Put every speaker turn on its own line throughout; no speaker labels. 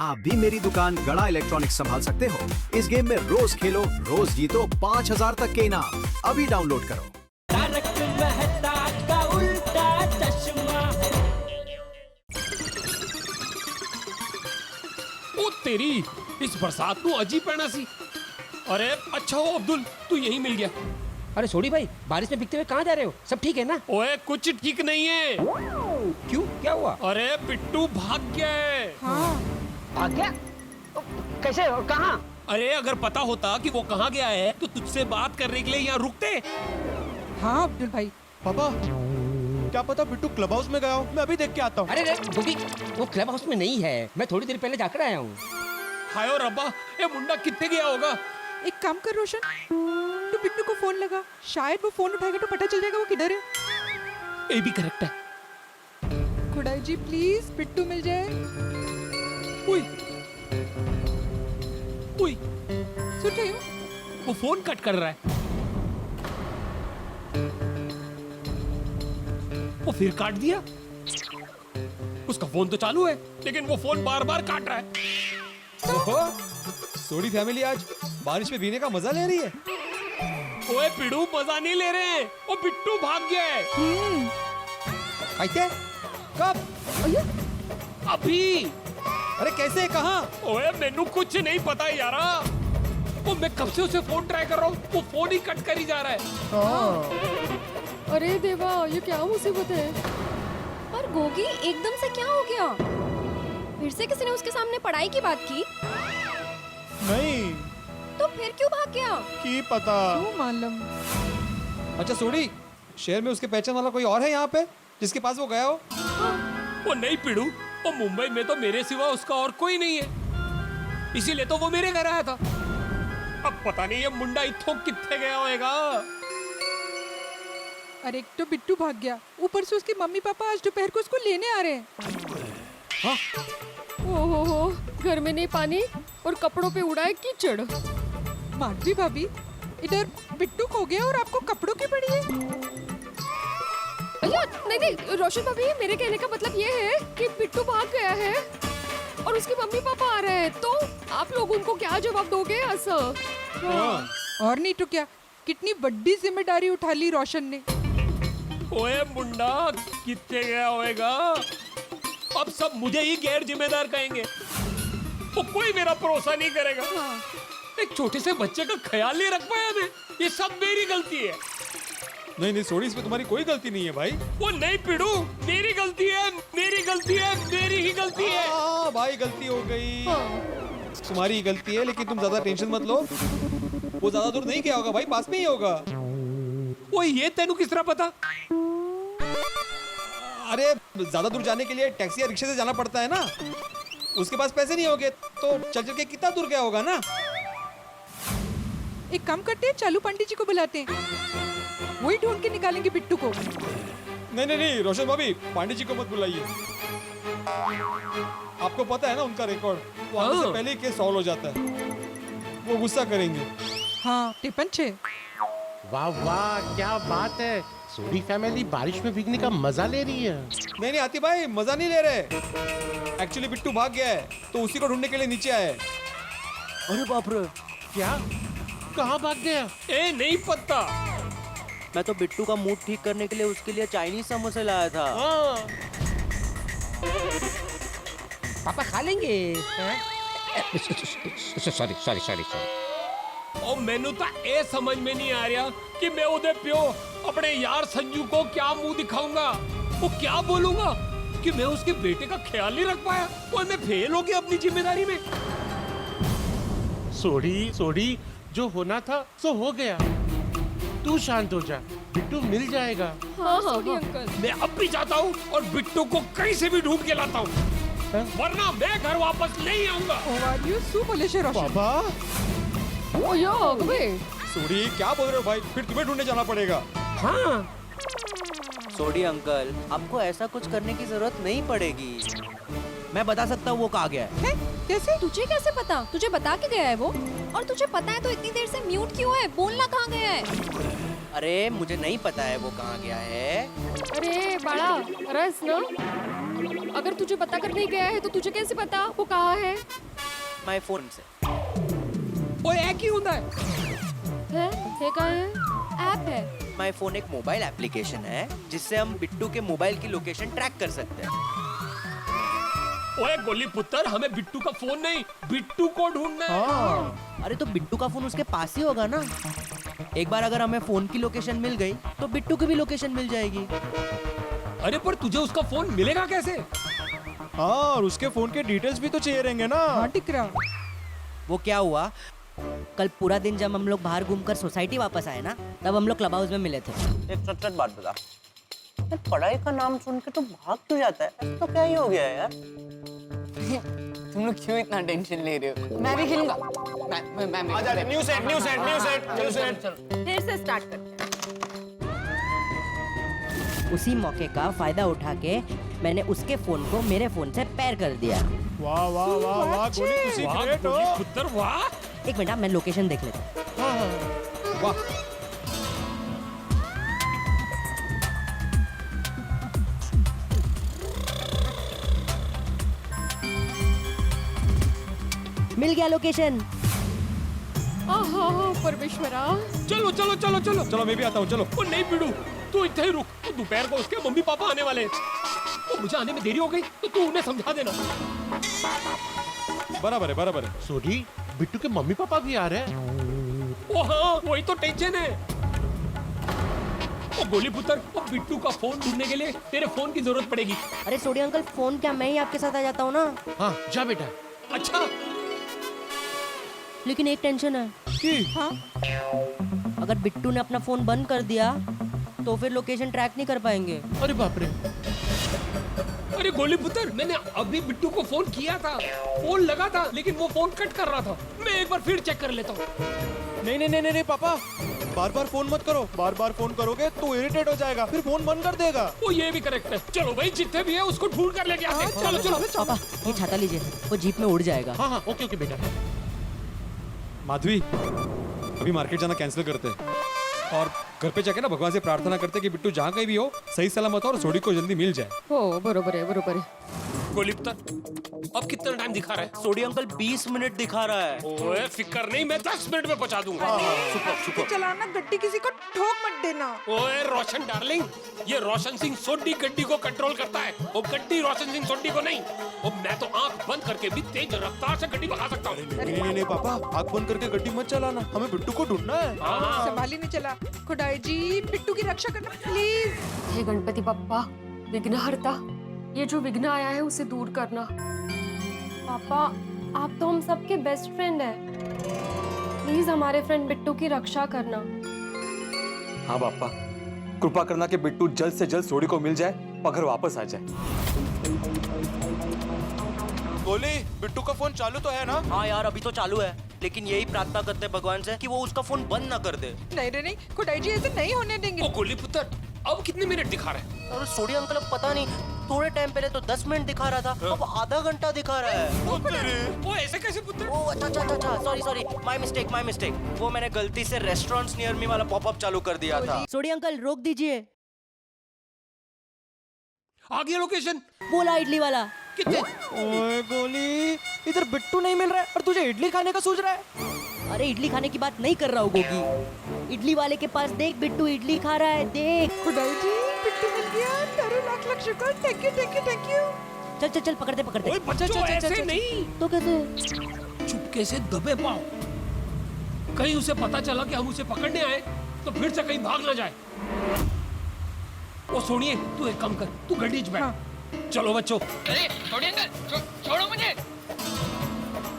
आप भी मेरी दुकान गड़ा इलेक्ट्रॉनिक्स संभाल सकते हो। इस गेम में रोज खेलो, रोज जीतो 5000 तक के इनाम। अभी डाउनलोड करो।
तारक मेहता का उल्टा चश्मा।
ओ तेरी इस बरसात को अजीब पैना सी। अरे अच्छा हो अब्दुल, तू यही मिल गया।
अरे सोडी भाई, बारिश में भीगते हुए कहाँ जा रहे हो? सब ठीक है ना?
ओए कुछ ठीक नहीं है।
क्यों, क्या हुआ?
अरे बिट्टू भाग गया है।
आ गया? कैसे और कहाँ?
अरे अगर पता होता कि वो कहाँ गया है तो तुझसे बात करने के लिए यहाँ रुकते।
हाँ अब्दुल भाई।
पापा, क्या पता बिट्टू क्लब हाउस में गया हो। मैं अभी देख के आता हूँ।
अरे गोगी, वो क्लब हाउस में नहीं है। मैं थोड़ी देर पहले जाकर आया हूँ।
हाय और रब्बा, ये मुंडा कितने गया होगा?
एक काम कर रोशन, तू बिट्टू को फोन लगा, शायद वो फोन उठाएगा तो पता चल जाएगा वो किधर है।
ये भी करेक्ट है।
खुदाई जी प्लीज बिट्टू मिल जाए।
उई, उई,
सुन रही हो?
वो फोन कट कर रहा है। वो फिर काट दिया। उसका फोन तो चालू है लेकिन वो फोन बार बार काट रहा है।
ओहो, सोडी फैमिली आज बारिश में भीगने का मजा ले रही है।
ओए पिड़ू, मजा नहीं ले रहे हैं। वो बिट्टू भाग गया है।
क्या? कब?
अभी।
अरे कैसे, कहाँ?
ओए मेनू कुछ नहीं पता यारा। वो मैं कब से उसे फोन ट्राई कर रहा हूँ, वो फोन ही कट कर ही जा रहा है।
अरे देवा, ये क्या मुसीबत है? और गोगी एकदम से क्या हो गया? फिर से किसी ने उसके सामने पढ़ाई की बात की?
नहीं,
तो फिर क्यों भाग गया?
की पता।
तू मालूम।
अच्छा सोडी, शहर में उसके पहचान वाला कोई और है यहाँ पे जिसके पास वो गया हो?
वो नहीं पिड़ू, वो मुंबई में तो मेरे सिवा उसका और कोई नहीं है, इसीलिए तो वो मेरे घर आया था। अब पता नहीं ये मुंडा इत्थों कितने गया होएगा।
अरे एक तो बिट्टू भाग गया, ऊपर से उसके मम्मी पापा आज दोपहर को उसको लेने आ रहे हैं।
ओहो, घर में नहीं पानी और कपड़ों पे उड़ा है कीचड़।
माधवी भाभी, इधर बिट्टू खो गया और आपको कपड़ों की पड़ी है।
अय्या, नहीं रोशन भाभी, मेरे कहने का मतलब ये है कि बिट्टू भाग गया है और उसके मम्मी पापा आ रहे हैं, तो आप लोग उनको क्या जवाब दोगे? ऐसा
और नहीं तो क्या, कितनी बड़ी जिम्मेदारी उठा ली रोशन ने।
ओए मुंडा, कितने गया होएगा? अब सब मुझे ही गैर जिम्मेदार कहेंगे। वो कोई मेरा भरोसा नहीं करेगा। एक छोटे से बच्चे का ख्याल नहीं रख पाया मैं। ये सब मेरी गलती है।
नहीं नहीं सोडी, इसमें तुम्हारी कोई गलती नहीं है भाई।
वो नहीं पिड़ू, मेरी गलती है, मेरी गलती है, मेरी ही गलती है।
भाई गलती हो गई, तुम्हारी ही गलती है, लेकिन तुम ज्यादा टेंशन मत लो। वो ज्यादा दूर नहीं गया होगा भाई, पास में ही होगा।
वो ये तेनू किस तरह पता?
अरे ज्यादा दूर जाने के लिए टैक्सी या रिक्शे से जाना पड़ता है ना। उसके पास पैसे नहीं होंगे तो चल चल के कितना दूर गया होगा ना।
एक काम करते हैं, चालू पंडित जी को बुलाते हैं, वही ढूंढ के निकालेंगे बिट्टू को।
नहीं नहीं नहीं रोशन भाभी, पांडे जी को मत बुलाइए। आपको पता है ना उनका रिकॉर्ड, वो आने से पहले ही केस सॉल्व हो जाता है। वो गुस्सा करेंगे।
हाँ, टिपन 6।
वाह वाह, क्या बात है। सोडी फैमिली बारिश में भीगने का मजा ले रही है।
नहीं नहीं आती भाई, मजा नहीं ले रहे। एक्चुअली बिट्टू भाग गया है तो उसी को ढूंढने के लिए नीचे आए।
अरे बाप रे,
क्या? कहाँ भाग गया?
ए नहीं पता।
मैं तो बिट्टू का मूड ठीक करने के लिए उसके लिए चाइनीज समोसे लाया था।
पापा खा लेंगे। Sorry sorry sorry sorry.
और मैनू तो ये समझ में नहीं आ रहा कि मैं उधर प्यो अपने यार संजू को क्या मुंह दिखाऊंगा। वो क्या बोलूंगा कि मैं उसके बेटे का ख्याल नहीं रख पाया और मैं फेल हो गया अपनी जिम्मेदारी में।
सोडी सोडी, जो होना था सो हो गया। तू शांत हो जा, बिट्टू मिल जाएगा।
हाँ अंकल।
मैं अब भी जाता हूँ और बिट्टू को कहीं से भी ढूंढ के लाता हूँ, वरना मैं घर वापस नहीं आऊंगा।
पापा, सोडी क्या बोल रहे हो भाई? फिर तुम्हें ढूंढने जाना पड़ेगा।
हाँ
सोडी अंकल, आपको ऐसा कुछ करने की जरूरत नहीं पड़ेगी। मैं बता सकता हूँ वो कहाँ गया है।
कैसे?
तुझे कैसे पता? तुझे बता के गया है वो? और तुझे पता है तो इतनी देर से म्यूट क्यों है? बोलना कहाँ गया है?
अरे मुझे नहीं पता है वो कहाँ गया है।
अरे बाळा, रस ना? अगर तुझे बता कर नहीं गया है तो तुझे कैसे पता वो कहाँ है?
माय फोन से।
ओए एक ही होता है।
है कहाँ है? ऐप है।
माय फोन एक मोबाइल एप्लीकेशन है जिससे हम बिट्टू के मोबाइल की लोकेशन ट्रैक कर सकते हैं।
ओए गोली पुत्र, हमें बिट्टू का फोन नहीं, बिट्टू को ढूंढना है।
अरे तो बिट्टू का फोन उसके पास ही होगा ना। एक बार अगर हमें फोन की लोकेशन मिल गई तो बिट्टू की भी लोकेशन मिल जाएगी।
अरे पर तुझे उसका फोन मिलेगा कैसे?
हाँ, और उसके फोन के डिटेल्स भी तो चाहिए रहेंगे ना।
हाँ टिकरा।
वो क्या हुआ, कल पूरा दिन जब हम लोग बाहर घूमकर सोसाइटी वापस आए ना, तब हम लोग क्लब हाउस में मिले थे।
एक सच बात बता, पढ़ाई का नाम सुन के तो भाग क्यों जाता है? ऐसा तो क्या ही हो गया है यार?
तुम लोग क्यों इतना टेंशन ले रहे हो? मैं भी खेलूंगा। मैं आजा, न्यू सेट।
फिर से स्टार्ट करते हैं।
उसी मौके का फायदा उठा के मैंने उसके फोन को मेरे फोन से पैर कर दिया।
वाह वाह वाह वाह गोली, तुसी
वाह
ग्रेट हो।
गोली पुत्र वाह।
एक मिनट, मैं लोकेशन देख लेता हूँ।
वाह,
मिल गया लोकेशन।
आहा परमेश्वरा।
चलो चलो चलो चलो
चलो मैं भी आता हूँ, चलो।
वो नहीं बिड़ू, तू इतने ही रुक। तो दोपहर को उसके मम्मी पापा आने वाले हैं। तो मुझे आने में देरी हो गई तो तू उन्हें समझा देना।
बराबर है।
सोडी, बिट्टू के मम्मी पापा भी आ रहे हैं।
ओ हाँ, वही तो टेंशन है। ओ गोली पुत्र, वो बिट्टू का फोन ढूंढने के लिए तेरे फोन की जरूरत पड़ेगी।
अरे सोडी अंकल, फोन क्या मैं ही आपके साथ आ जाता हूँ ना।
हाँ जा बेटा।
अच्छा,
लेकिन एक टेंशन है
कि
हाँ
अगर बिट्टू ने अपना फोन बंद कर दिया तो फिर लोकेशन ट्रैक नहीं कर पाएंगे।
अरे बाप रे।
अरे गोली पुत्र, मैंने अभी बिट्टू को फोन किया था, फोन लगा था, लेकिन वो फोन कट कर रहा था। मैं एक बार फिर चेक कर लेता हूँ।
नहीं पापा, बार फोन मत करो। बार फोन करोगे तो इरिटेट हो जाएगा, फिर फोन बंद कर देगा।
वो ये भी करेक्ट है। चलो भाई, जितने भी है उसको ढूंढ कर लेके आते हैं। चलो चलो।
पापा ये छाता लीजिए, वो जीप में उड़ जाएगा।
हाँ ओके बेटा।
माधवी, अभी मार्केट जाना कैंसिल करते हैं और घर पे जाके ना भगवान से प्रार्थना करते कि बिट्टू जहाँ कहीं भी हो सही सलामत हो और सोडी को जल्दी मिल जाए।
हो बरोबर है।
गोली पुत्र, अब कितना टाइम दिखा रहा है?
सोडी अंकल 20 मिनट दिखा रहा है।
ओए फिक्र नहीं, मैं 10 मिनट में पहुंचा दूंगा।
सुपर चलाना, गड्डी किसी को ठोक मत देना।
ओए रोशन डार्लिंग, ये रोशन सिंह सोडी गड्डी को कंट्रोल करता है, वो गड्डी रोशन सिंह सोडी को नहीं। और मैं तो आंख बंद करके भी तेज रफ्तार से गड्डी भगा सकता हूँ।
नहीं पापा, आँख बंद करके गड्डी मत चलाना, हमें बिट्टू को ढूंढना है।
संभाली नहीं चला। खुदाई जी, बिट्टू की रक्षा करना प्लीज।
हे गणपति बप्पा, विघ्नहर्ता, ये जो विघ्न आया है उसे दूर करना। पापा, आप तो हम सबके बेस्ट फ्रेंड हैं। प्लीज हमारे फ्रेंड बिट्टू की रक्षा करना।
हाँ पापा, कृपा करना कि बिट्टू जल्द से जल्द सोडी को मिल जाए और घर वापस आ जाए।
गोली, बिट्टू का फोन चालू तो है ना?
हाँ यार, अभी तो चालू है, लेकिन यही प्रार्थना करते भगवान से कि वो उसका फोन बंद ना कर दे।
नहीं, खुदाई जी ऐसे नहीं होने देंगे।
ओ गोली पुत्र, अब कितने मिनट दिखा रहा है?
और सोडी अंकल अब पता नहीं, थोड़े टाइम पहले तो 10 मिनट दिखा रहा था, अब आधा घंटा दिखा रहा है।
वो ऐसे कैसे पुत्र?
ओ अच्छा, सॉरी, माय मिस्टेक। वो मैंने गलती से रेस्टोरेंट्स नियर मी वाला पॉपअप चालू कर दिया था। सोडी अंकल रोक दीजिए।
आ गया लोकेशन।
बोला इडली वाला।
कितने?
ओए गोली, इधर बिट्टू नहीं मिल रहा है और तुझे इडली खाने का सोच रहा है। अरे इडली खाने की बात नहीं कर रहा हूँ गोगी, इडली वाले के पास देख, बिट्टू इडली खा रहा है, देख।
खुदाई जी, बिट्टू मिल गया। तारो लाख शुक्र। Thank you.
चल पकड़ते।
ओए बच्चों, ऐसे नहीं।
तो कैसे?
चुपके से दबे पाओ, कहीं उसे पता चला कि हम उसे पकड़ने आए तो फिर से कहीं भाग ना जाए। ओ सोनिए, तू एक काम कर, तू गड्डी में बैठ। चलो बच्चों।
अरे छोड़िए अंकल, छोड़ो मुझे।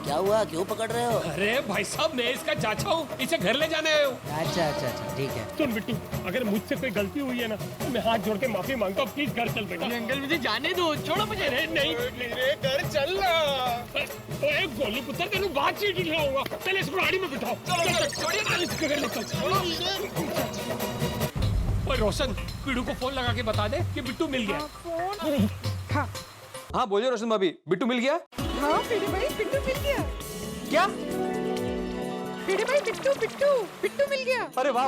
क्या हुआ, क्यों पकड़ रहे हो?
अरे भाई साहब, मैं इसका चाचा हूँ, इसे घर ले जाने आए हूँ।
अच्छा, ठीक है।
सुन बिट्टू, अगर मुझसे कोई गलती हुई है ना तो मैं हाथ जोड़ के माफी मांगता हूँ, प्लीज घर चल बेटा।
अंकल मुझे जाने दो, छोड़ो मुझे।
अरे नहीं, मेरे घर चलना। ओए गोली पुत्र, तेरे बात चीट खिलाऊंगा। पहले इसको गाड़ी में बिठाओ। ओए रोशन, पीड़ू को फोन लगा के बता दे कि बिट्टू मिल गया।
हाँ बोलिए रोशन भाभी, बिट्टू मिल गया?
हाँ पीड़े भाई, बिट्टू मिल गया।
क्या?
पीड़े भाई, बिट्टू मिल गया।
अरे वाह,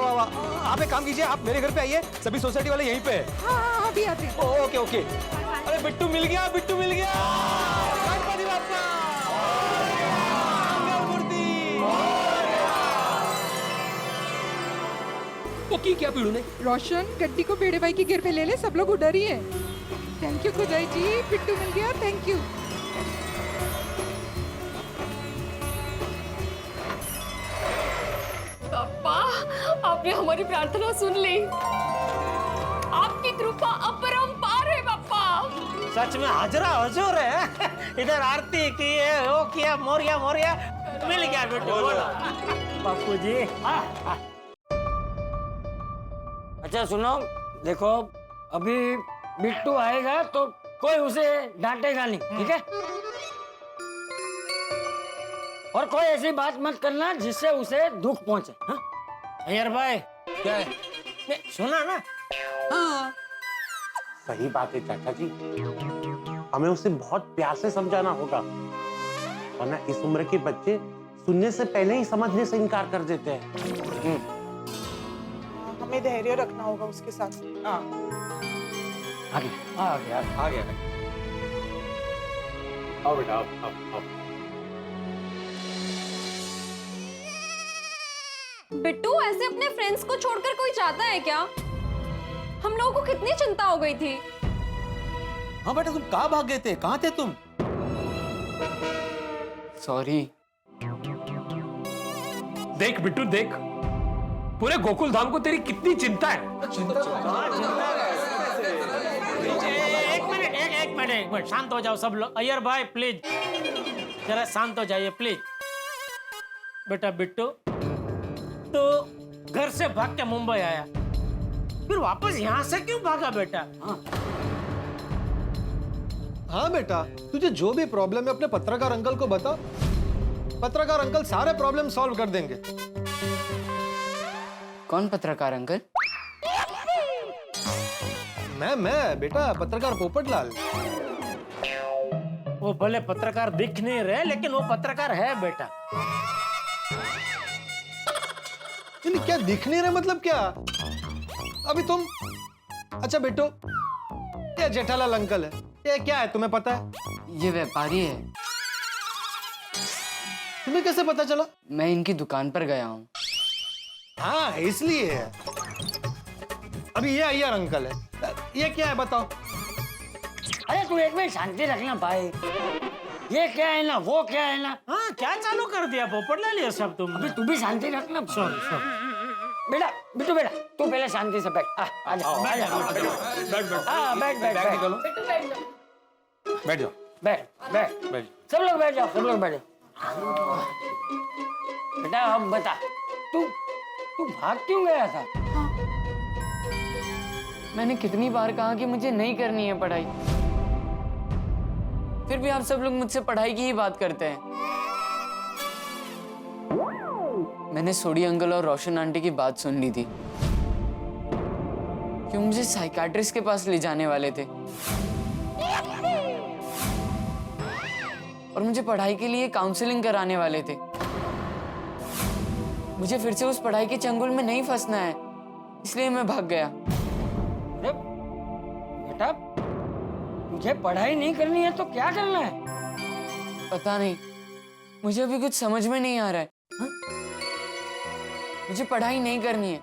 आप एक काम कीजिए, आप मेरे घर पे आइए, सभी सोसाइटी वाले यहीं पे हैं।
हाँ, अभी आते हैं।
ओके।
अरे बिट्टू मिल गया, बिट्टू मिल गया। गणपति बाप्पा मंगल मूर्ति।
वो की क्या पीड़ू ने?
रोशन गड्डी को बेड़े भाई की गिर पे ले ले, सब लोग उधर ही है। थैंक यू खुदाई जी, बिट्टू मिल गया, थैंक यू।
पापा, आपने हमारी प्रार्थना सुन ली। आपकी कृपा अपरंपार है पापा।
सच में हाजरा हजूर है। इधर आरती की है, वो किया, मोरिया मोरिया, मिल गया बिट्टू। बापू जी।
अच्छा सुनो, देखो अभी बिट्टू आएगा तो कोई उसे डांटेगा नहीं, ठीक है? और कोई ऐसी बात मत करना जिससे उसे दुख पहुंचे। हाँ?
अय्यर भाई,
क्या है?
सुना ना?
हाँ।
सही बात है चाचा जी, हमें उसे बहुत प्यार से समझाना होगा, वरना इस उम्र के बच्चे सुनने से पहले ही समझने से इनकार कर देते हैं।
हमें धैर्य रखना होगा उसके साथ।
आ गया।
आओ बेटा, आओ।
बिट्टू, ऐसे अपने फ्रेंड्स को छोड़कर कोई चाहता है क्या? हम लोगों को कितनी चिंता हो गई थी।
हाँ बेटा, तुम कहाँ भाग गए थे? कहाँ थे तुम?
सॉरी। देख बिट्टू, देख, पूरे गोकुल धाम को तेरी कितनी चिंता है।
एक मिनट, शांत हो जाओ सब लोग। अय्यर भाई प्लीज, जरा शांत हो जाइए प्लीज। बेटा बिट्टू, तो घर से भाग के मुंबई आया, फिर वापस यहाँ से क्यों भागा बेटा?
हाँ बेटा, तुझे जो भी प्रॉब्लम है अपने पत्रकार अंकल को बता, पत्रकार अंकल सारे प्रॉब्लम सॉल्व कर देंगे।
कौन पत्रकार अंकल?
मैं बेटा, पत्रकार पोपटलाल।
वो भले पत्रकार दिख नहीं रहे, लेकिन वो पत्रकार है बेटा।
क्या दिख नहीं रहे मतलब क्या? अभी तुम, अच्छा बेटो, ये जेठालाल अंकल है, ये क्या है तुम्हें पता है?
ये व्यापारी है।
तुम्हें कैसे पता चला?
मैं इनकी दुकान पर गया हूँ।
हाँ इसलिए है। अभी ये अय्यर अंकल है, ये क्या है बताओ?
अरे तू एक मिनट शांति रखना भाई। ये क्या है ना, वो क्या है ना।
हाँ, क्या चालू कर दिया पोपटलाल ये सब तुम?
अभी तू भी शांति रखना।
सॉरी।
बेटा बिट्टू, बेटा तू पहले शांति से बैठ। आ जा, बैठ। सब लोग बैठ जाओ। बेटा अब बता, तू भाग क्यों गया था? मैंने कितनी बार कहा कि मुझे नहीं करनी है पढ़ाई, फिर भी आप सब लोग मुझसे पढ़ाई की ही बात करते हैं। मैंने सोडी अंकल और रोशन आंटी की बात सुन ली थी कि मुझे साइकियाट्रिस्ट के पास ले जाने वाले थे और मुझे पढ़ाई के लिए काउंसलिंग कराने वाले थे। मुझे फिर से उस पढ़ाई के चंगुल में नहीं फंसना है, इसलिए मैं भाग गया।
बेटा, मुझे पढ़ाई नहीं करनी है तो क्या करना है?
पता नहीं, मुझे अभी कुछ समझ में नहीं आ रहा है। हा? मुझे पढ़ाई नहीं करनी है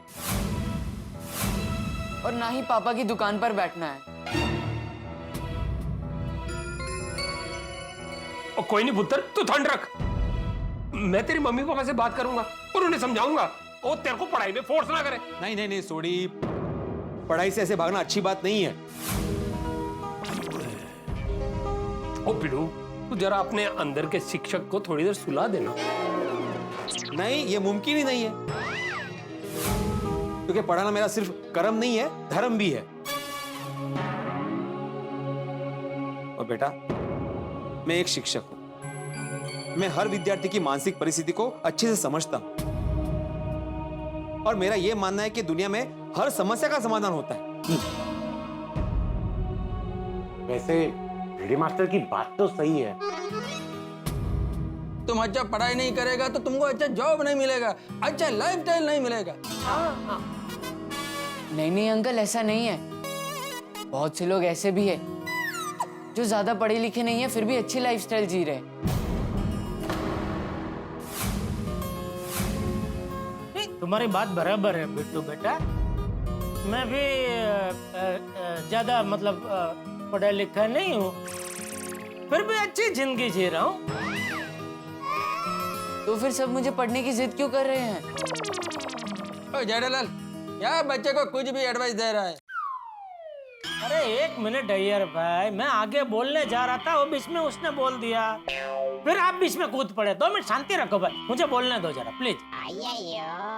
और ना ही पापा की दुकान पर बैठना है।
और कोई नहीं पुत्र, तू ठंड रख, मैं तेरी मम्मी पापा से बात करूंगा और उन्हें समझाऊंगा और तेरे को पढ़ाई में फोर्स ना करे।
नहीं सोडी, पढ़ाई से ऐसे भागना अच्छी बात नहीं है।
ओ पिड़ू, तू जरा अपने अंदर के शिक्षक को थोड़ी देर सुला देना।
नहीं, ये मुमकिन ही नहीं है, क्योंकि पढ़ाना मेरा सिर्फ कर्म नहीं है, धर्म भी है। और बेटा, मैं एक शिक्षक हूं, मैं हर विद्यार्थी की मानसिक परिस्थिति को अच्छे से समझता हूं और मेरा यह मानना है कि दुनिया में हर समस्या का समाधान होता है।
वैसे भिड़ी मास्टर की बात तो सही है।
तुम अच्छा पढ़ाई नहीं करेगा तो तुमको अच्छा जॉब नहीं मिलेगा, अच्छा लाइफस्टाइल नहीं मिलेगा।
नहीं अंकल, ऐसा नहीं है। बहुत से लोग ऐसे भी है जो ज्यादा पढ़े लिखे नहीं है फिर भी अच्छी लाइफस्टाइल जी रहे हैं।
तुम्हारी बात बराबर है बिट्टू बेटा। मैं भी ज्यादा मतलब पढ़ा लिखा नहीं हूँ, फिर भी अच्छी जिंदगी जी रहा हूँ।
तो फिर सब मुझे पढ़ने की जिद क्यों कर रहे हैं?
ओ जेठालाल, क्या बच्चे को कुछ भी एडवाइस दे रहा है?
अरे एक मिनट अय्यर भाई, मैं आगे बोलने जा रहा था, वो बीच में उसने बोल दिया, फिर आप बीच में कूद पड़े। 2 मिनट शांति रखो भाई, मुझे बोलने दो जरा प्लीज।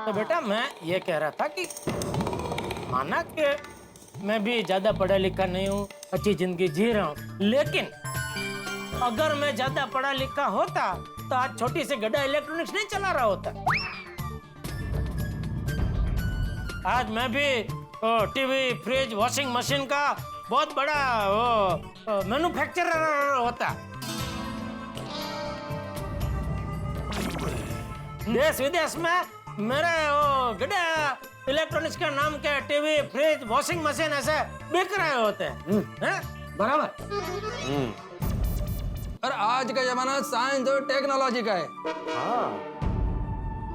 तो बेटा मैं ये कह रहा था कि माना कि मैं भी ज्यादा पढ़ा लिखा नहीं हूँ, अच्छी जिंदगी जी रहा हूँ, लेकिन अगर मैं ज्यादा पढ़ा लिखा होता तो आज छोटी सी गड्ढा इलेक्ट्रॉनिक्स नहीं चला रहा होता। आज मैं भी टीवी, फ्रिज, वॉशिंग मशीन का बहुत बड़ा मैन्युफैक्चरर होता। देश विदेश में मेरे गड्ढा इलेक्ट्रॉनिक्स का नाम के टीवी, फ्रिज, वॉशिंग मशीन ऐसे बिक रहे होते हैं। बराबर।
और आज का जमाना साइंस और टेक्नोलॉजी का है।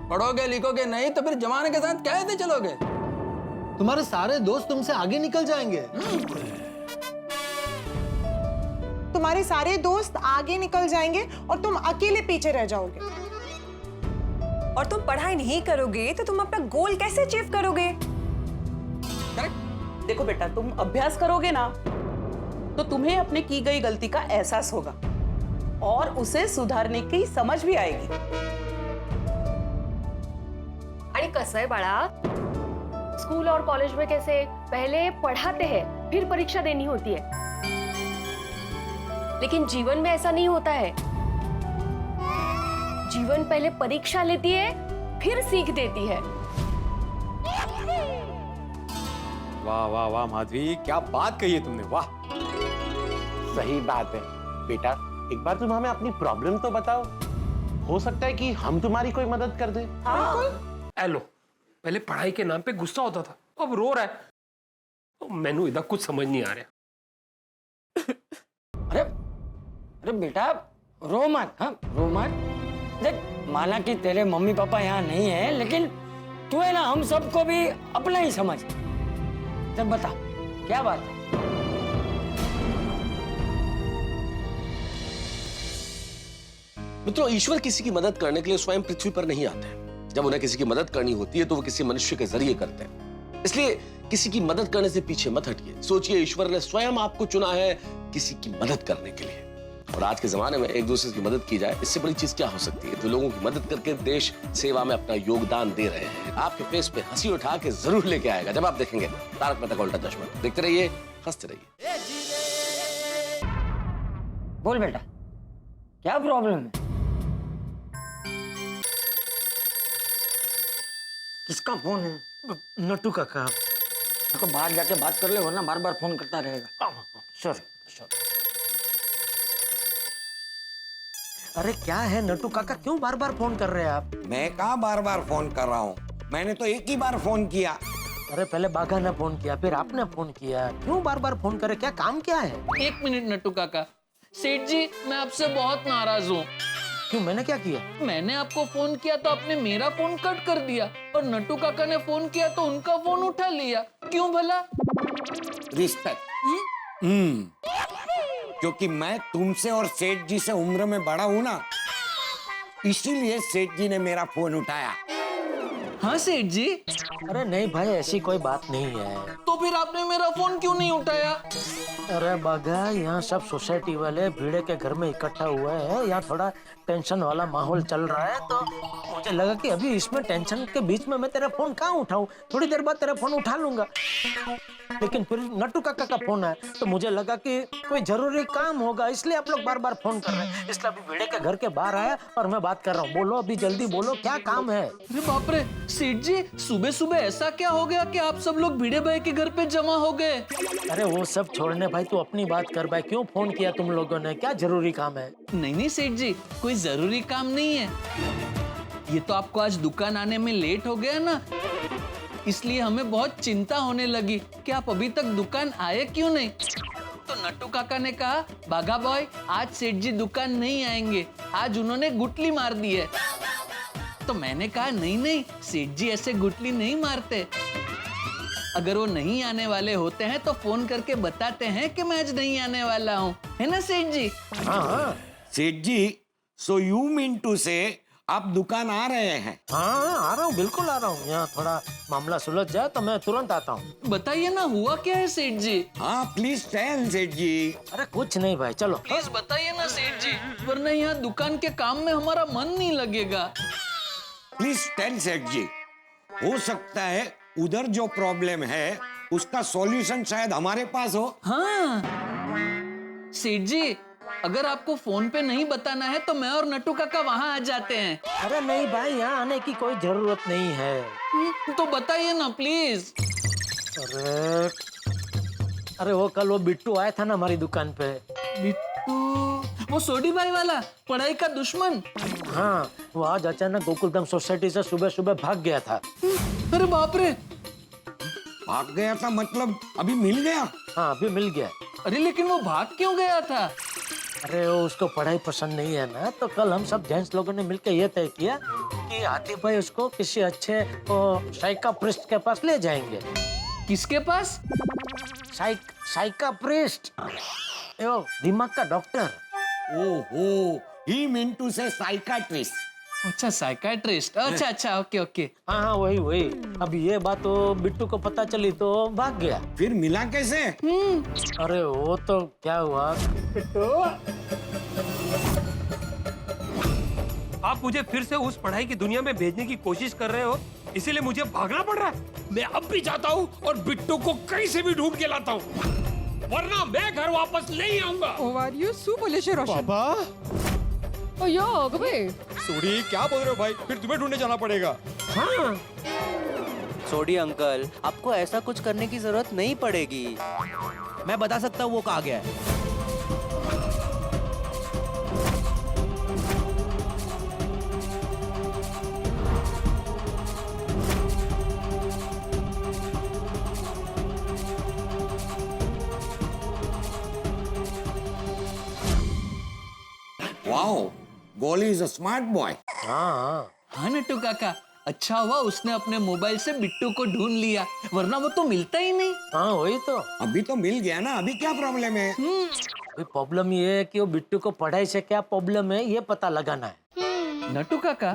पढ़ोगे लिखोगे नहीं तो फिर जमाने के साथ कैसे चलोगे?
तुम्हारे सारे दोस्त तुमसे आगे निकल जाएंगे।
तुम्हारे सारे दोस्त आगे निकल जाएंगे और तुम अकेले पीछे रह जाओगे।
और तुम पढ़ाई नहीं करोगे तो तुम अपना गोल कैसे अचीव करोगे?
देखो बेटा, तुम अभ्यास करोगे ना तो तुम्हें अपने की गई गलती का एहसास होगा और उसे सुधारने की समझ भी आएगी।
आणि कसं आहे बाळा, स्कूल और कॉलेज में कैसे पहले पढ़ाते हैं फिर परीक्षा देनी होती है, लेकिन जीवन में ऐसा नहीं होता है। जीवन पहले परीक्षा लेती है फिर सीख देती है।
वाह वाह वाह माधवी, क्या बात कही है तुमने, वाह।
सही बात है बेटा, एक बार तुम हमें अपनी प्रॉब्लम तो बताओ, हो सकता है कि हम तुम्हारी कोई मदद कर दें।
हेलो, पहले पढ़ाई के नाम पे गुस्सा होता था, अब रो रहा है। मैनू इधर कुछ समझ नहीं आ रहा।
अरे बेटा रो मत, हाँ रो मत। देख, माना कि तेरे मम्मी पापा यहाँ नहीं है, लेकिन तू है ना हम सबको भी अपना ही समझ। जब बता क्या बात है?
मित्रों, ईश्वर किसी की मदद करने के लिए स्वयं पृथ्वी पर नहीं आते हैं। जब उन्हें किसी की मदद करनी होती है तो वो किसी मनुष्य के जरिए करते हैं। इसलिए किसी की मदद करने से पीछे मत हटिए। सोचिए, ईश्वर ने स्वयं आपको चुना है किसी की मदद करने के लिए। और आज के जमाने में एक दूसरे की मदद की जाए, इससे बड़ी चीज क्या हो सकती है? तो लोगों की मदद करके देश सेवा में अपना योगदान दे रहे हैं। आपके फेस पे हंसी उठा के जरूर लेके आएगा जब आप देखेंगे तारक मेहता का उल्टा चश्मा। देखते रहिए, हंसते रहिए।
बोल बेटा, क्या प्रॉब्लम है? किसका फोन है? नट्टू काका। तो बाहर जाके बात कर ले, वरना बार बार फोन करता रहेगा। सॉरी। अरे क्या है नट्टू काका, क्यों बार बार फोन कर रहे हैं आप?
मैं कहाँ बार बार फोन कर रहा हूँ, मैंने तो एक ही बार फोन किया।
अरे पहले बाघा ने फोन किया, फिर आपने फोन किया, क्यों बार बार फोन करे? क्या काम क्या है?
1 मिनट नट्टू काका। सेठ जी, मैं आपसे बहुत नाराज हूँ।
क्यों, मैंने क्या किया?
मैंने आपको फोन किया तो आपने मेरा फोन कट कर दिया, और नट्टू काका ने फोन किया तो उनका फोन उठा लिया। क्यों भला?
रिस्पेक्ट। क्योंकि मैं तुमसे और सेठ जी से उम्र में बड़ा हूं ना, इसीलिए सेठ जी ने मेरा फोन उठाया।
हाँ सेठ जी।
अरे नहीं भाई, ऐसी कोई बात नहीं है।
तो फिर आपने मेरा फोन क्यों नहीं उठाया?
अरे बागा, यहाँ सब सोसाइटी वाले भीड़े के घर में इकट्ठा हुए हैं, यहाँ थोड़ा टेंशन वाला माहौल चल रहा है, तो मुझे लगा कि अभी इसमें टेंशन के बीच में मैं तेरा फोन कहाँ उठाऊं? थोड़ी देर बाद तेरा फोन उठा लूंगा। लेकिन फिर नट्टू काका का फोन है, तो मुझे लगा कि कोई जरूरी काम होगा, इसलिए आप लोग बार बार फोन कर रहे हैं। इसलिए अभी भीड़े के घर के बाहर आया और मैं बात कर रहा हूँ। बोलो, अभी जल्दी बोलो, क्या काम है?
अरे बाप रे सेठ जी, सुबह सुबह ऐसा क्या हो गया कि आप सब लोग भिड़े भाई के घर पे जमा हो गए?
अरे वो सब छोड़ने भाई, तू अपनी बात कर भाई। क्यों फोन किया तुम लोगों ने? क्या जरूरी काम है?
नहीं सेठ जी, कोई जरूरी काम नहीं है। ये तो आपको आज दुकान आने में लेट हो गया ना, इसलिए हमें बहुत चिंता होने लगी कि आप अभी तक दुकान आए क्यों नहीं। तो नट्टू काका ने कहा बागा बॉय आज सेठ जी दुकान नहीं आएंगे, आज उन्होंने गुटली मार दी है। तो मैंने कहा नहीं नहीं, सेठ जी ऐसे गुटली नहीं मारते। अगर वो नहीं आने वाले होते हैं तो फोन करके बताते हैं कि मैं आज नहीं आने वाला हूँ, है ना सेठ जी?
हाँ सेठ जी, सो यू मीन टू से आप दुकान आ रहे हैं?
हाँ आ रहा हूँ, बिल्कुल आ रहा हूँ। यहाँ थोड़ा मामला सुलझ जाए तो मैं तुरंत आता हूँ।
बताइए ना हुआ क्या है सेठ जी?
हाँ प्लीज टेल सेठ जी।
अरे कुछ नहीं भाई, चलो
प्लीज बताइए ना सेठ जी, वरना यहाँ दुकान के काम में हमारा मन नहीं लगेगा।
प्लीज टेल सेठ जी। हो सकता है उधर जो प्रॉब्लम है उसका सॉल्यूशन शायद हमारे पास हो।
हाँ सेठ जी, अगर आपको फोन पे नहीं बताना है तो मैं और नट्टू काका वहाँ आ जाते हैं।
अरे नहीं भाई, यहाँ आने की कोई जरूरत नहीं है।
तो बताइए ना प्लीज।
अरे वो कल वो बिट्टू आया था ना हमारी दुकान पे।
बिट्टू? वो सोडी भाई वाला, पढ़ाई का दुश्मन?
हाँ, वो आज अचानक गोकुलधाम सोसाइटी से सुबह सुबह भाग गया था।
अरे बाप रे!
भाग गया था मतलब अभी मिल गया?
हाँ अभी मिल गया।
अरे लेकिन वो भाग क्यों गया था?
अरे वो उसको पढ़ाई पसंद नहीं है ना, तो कल हम सब जेंट्स लोगों ने मिलकर ये तय किया कि आतिफ भाई उसको किसी अच्छे साइकाट्रिस्ट के पास ले जाएंगे।
किसके पास?
साइकाट्रिस्ट, दिमाग का डॉक्टर।
ओहो, ही मीन टू से साइकाट्रिस्ट।
अच्छा साइकाट्रिस्ट, अच्छा अच्छा, ओके ओके।
हाँ हाँ वही। अब ये बात तो बिट्टू को पता चली तो भाग गया।
फिर मिला कैसे?
अरे वो तो क्या हुआ बिट्टू,
आप मुझे फिर से उस पढ़ाई की दुनिया में भेजने की कोशिश कर रहे हो, इसीलिए मुझे भागना पड़ रहा है। मैं अब भी जाता हूँ और बिट्टू को कहीं से भी ढूंढ के लाता हूँ, वरना मैं घर वापस नहीं आऊंगा।
सोडी क्या बोल रहे हो भाई? फिर तुम्हें ढूंढने जाना पड़ेगा।
हाँ सोडी अंकल, आपको ऐसा कुछ करने की जरूरत नहीं पड़ेगी। मैं बता सकता हूँ वो कहाँ गया है।
वाओ, गोली इज अ स्मार्ट बॉय।
हाँ नट्टू काका, अच्छा हुआ उसने अपने मोबाइल से बिट्टू को ढूंढ लिया, वरना वो तो मिलता ही नहीं।
हाँ वही तो।
अभी तो मिल गया ना, अभी क्या प्रॉब्लम है?
प्रॉब्लम ये है कि वो बिट्टू को पढ़ाई से क्या प्रॉब्लम है ये पता लगाना है।
नट्टू काका,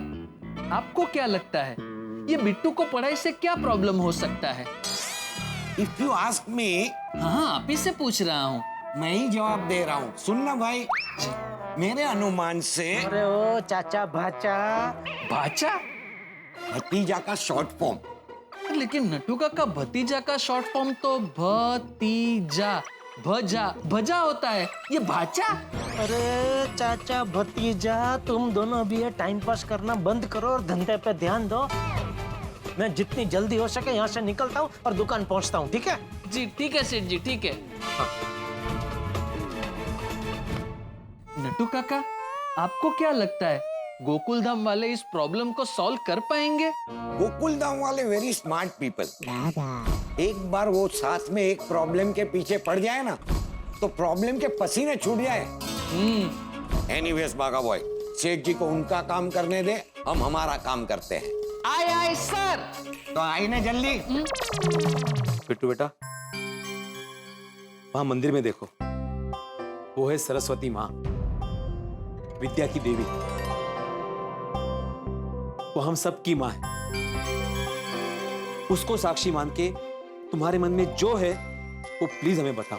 आपको क्या लगता है ये बिट्टू को पढ़ाई से क्या प्रॉब्लम हो सकता है?
इफ यू आस्क मी,
हाँ आप ही से पूछ रहा हूँ।
मैं ही जवाब दे रहा हूँ। सुनना भाई, मेरे अनुमान से
अरे ओ चाचा भाचा
भतीजा का शॉर्ट फॉर्म।
लेकिन नट्टू काका, भतीजा का शॉर्ट फॉर्म तो भतीजा भजा होता है, ये भाचा?
अरे चाचा भतीजा, तुम दोनों भी ये टाइम पास करना बंद करो और धंधे पे ध्यान दो। मैं जितनी जल्दी हो सके यहाँ से निकलता हूँ और दुकान पहुँचता हूँ, ठीक है?
जी ठीक है सेठ जी, ठीक है। नट्टू काका, आपको क्या लगता है गोकुलधाम वाले इस प्रॉब्लम को सॉल्व कर पाएंगे?
गोकुलधाम वाले वेरी स्मार्ट पीपल। एक बार वो साथ में एक प्रॉब्लम के पीछे पड़ जाए ना, तो प्रॉब्लम के पसीने छूट जाए। एनीवेज बागा बॉय, सेठ जी को उनका काम करने दे, हम हमारा काम करते हैं।
आए सर।
तो आई ना जल्दी।
बिट्टू बेटा, वहां मंदिर में देखो, वो है सरस्वती माँ, विद्या की देवी। वो हम सब की माँ है। उसको साक्षी मान के तुम्हारे मन में जो है वो प्लीज हमें बताओ।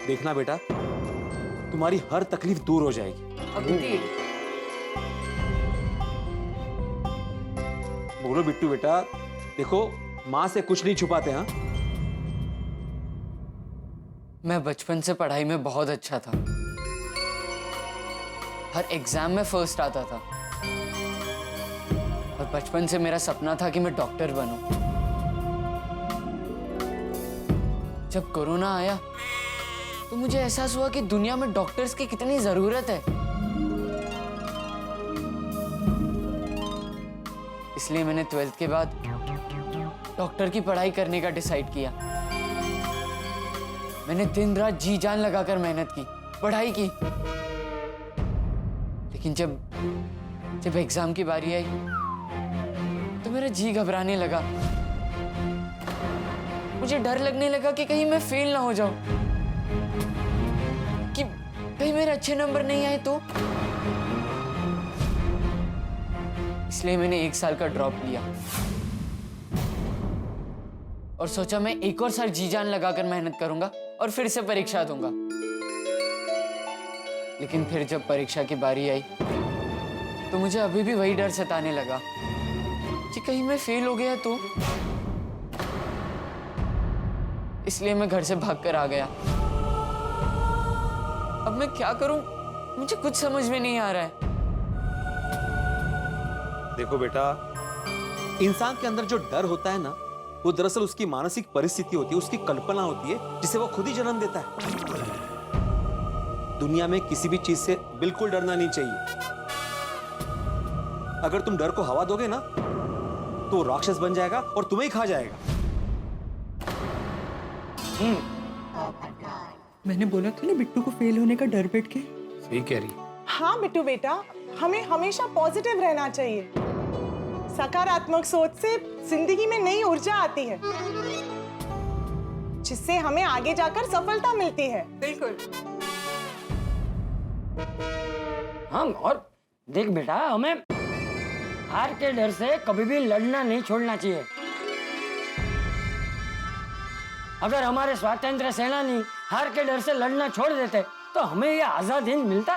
देखना बेटा, तुम्हारी हर तकलीफ दूर हो जाएगी। बोलो बिट्टू बेटा, देखो माँ से कुछ नहीं छुपाते। हाँ,
मैं बचपन से पढ़ाई में बहुत अच्छा था, हर एग्जाम में फर्स्ट आता था, और बचपन से मेरा सपना था कि मैं डॉक्टर बनूं। जब कोरोना आया तो मुझे एहसास हुआ कि दुनिया में डॉक्टर्स की कितनी जरूरत है। इसलिए मैंने 12th के बाद डॉक्टर की पढ़ाई करने का डिसाइड किया।
मैंने दिन रात जी जान लगाकर मेहनत की, पढ़ाई की, लेकिन जब एग्जाम की बारी आई तो मेरा जी घबराने लगा। मुझे डर लगने लगा कि कहीं मैं फेल ना हो जाऊं, कि कहीं मेरे अच्छे नंबर नहीं आए तो। इसलिए मैंने 1 साल का ड्रॉप लिया और सोचा मैं एक और साल जी जान लगाकर मेहनत करूंगा और फिर से परीक्षा दूंगा। लेकिन फिर जब परीक्षा की बारी आई तो मुझे अभी भी वही डर सताने लगा कि कहीं मैं फेल हो गया तो। इसलिए मैं घर से भागकर आ गया। अब मैं क्या करूं, मुझे कुछ समझ में नहीं आ रहा है।
देखो बेटा, इंसान के अंदर जो डर होता है ना, वो दरअसल उसकी मानसिक परिस्थिति होती है, उसकी कल्पना होती है, जिसे वो खुद ही जन्म देता है। दुनिया में किसी भी चीज से बिल्कुल डरना नहीं चाहिए। अगर तुम डर को हवा दोगे ना तो वो राक्षस बन जाएगा और तुम्हें ही खा जाएगा।
मैंने बोला था ना बिट्टू को फेल होने का डर बैठ के।
सही कह रही।
हाँ बिट्टू बेटा, हमें हमेशा पॉजिटिव रहना चाहिए। सकारात्मक सोच से जिंदगी में नई ऊर्जा आती है, जिससे हमें आगे जाकर सफलता मिलती है।
बिल्कुल।
हाँ, और देख बेटा, हमें हार के डर से कभी भी लड़ना नहीं छोड़ना चाहिए। अगर हमारे स्वतंत्र सेनानी हार के डर से लड़ना छोड़ देते तो हमें ये आजाद हिंद मिलता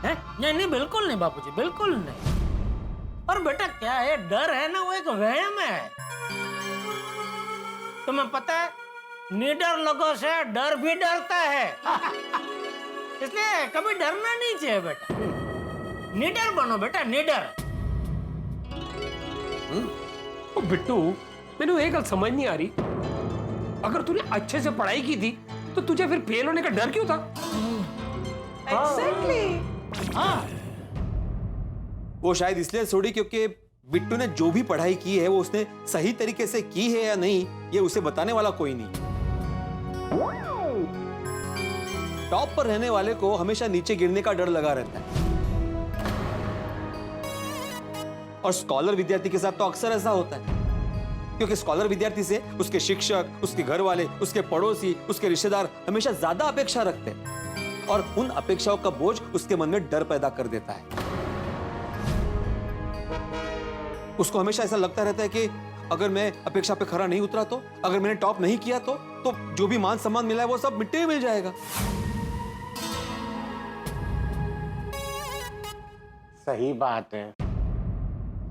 है? नहीं, बिल्कुल नहीं बापूजी, बिल्कुल नहीं। और बेटा क्या है, डर है ना, वो एक वहम है। तुम्हें पता है, निडर लोगों से डर भी डरता है। इसलिए कभी डरना नहीं चाहिए बेटा। निडर बनो बेटा, निडर।
ओ बिट्टू, मैंने एक गल समझ नहीं आ रही। अगर तूने अच्छे से पढ़ाई की थी तो तुझे फिर फेल होने का डर क्यों था?
Exactly.
हाँ, वो शायद इसलिए छोड़ी क्योंकि बिट्टू ने जो भी पढ़ाई की है वो उसने सही तरीके से की है या नहीं, ये उसे बताने वाला कोई नहीं। टॉप पर रहने वाले को हमेशा नीचे गिरने का डर लगा रहता है, और स्कॉलर विद्यार्थी के साथ तो अक्सर ऐसा होता है, क्योंकि स्कॉलर विद्यार्थी से उसके शिक्षक, उसके घर वाले, उसके पड़ोसी, उसके रिश्तेदार हमेशा ज्यादा अपेक्षा रखते हैं, और उन अपेक्षाओं का बोझ उसके मन में डर पैदा कर देता है। उसको हमेशा ऐसा लगता रहता है कि अगर मैं अपेक्षा पे खरा नहीं उतरा तो, अगर मैंने टॉप नहीं किया तो जो भी मान सम्मान मिला है वो सब मिट्टी में मिल जाएगा।
सही बात है।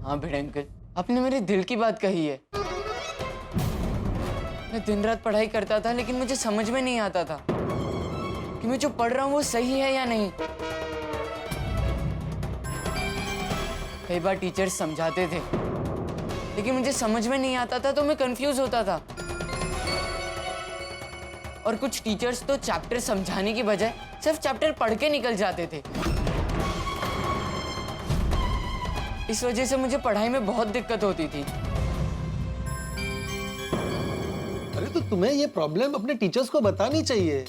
हाँ भिड़े अंकल, आपने मेरे दिल की बात कही है। मैं दिन रात पढ़ाई करता था, लेकिन मुझे समझ में नहीं आता था कि मैं जो पढ़ रहा हूँ वो सही है या नहीं। कई बार टीचर्स समझाते थे, लेकिन मुझे समझ में नहीं आता था, तो मैं कंफ्यूज होता था। और कुछ टीचर्स तो चैप्टर समझाने की बजाय सिर्फ चैप्टर पढ़ के निकल जाते थे। इस वजह से मुझे पढ़ाई में बहुत दिक्कत होती थी।
अरे तो तुम्हें ये प्रॉब्लम अपने टीचर्स को बतानी चाहिए।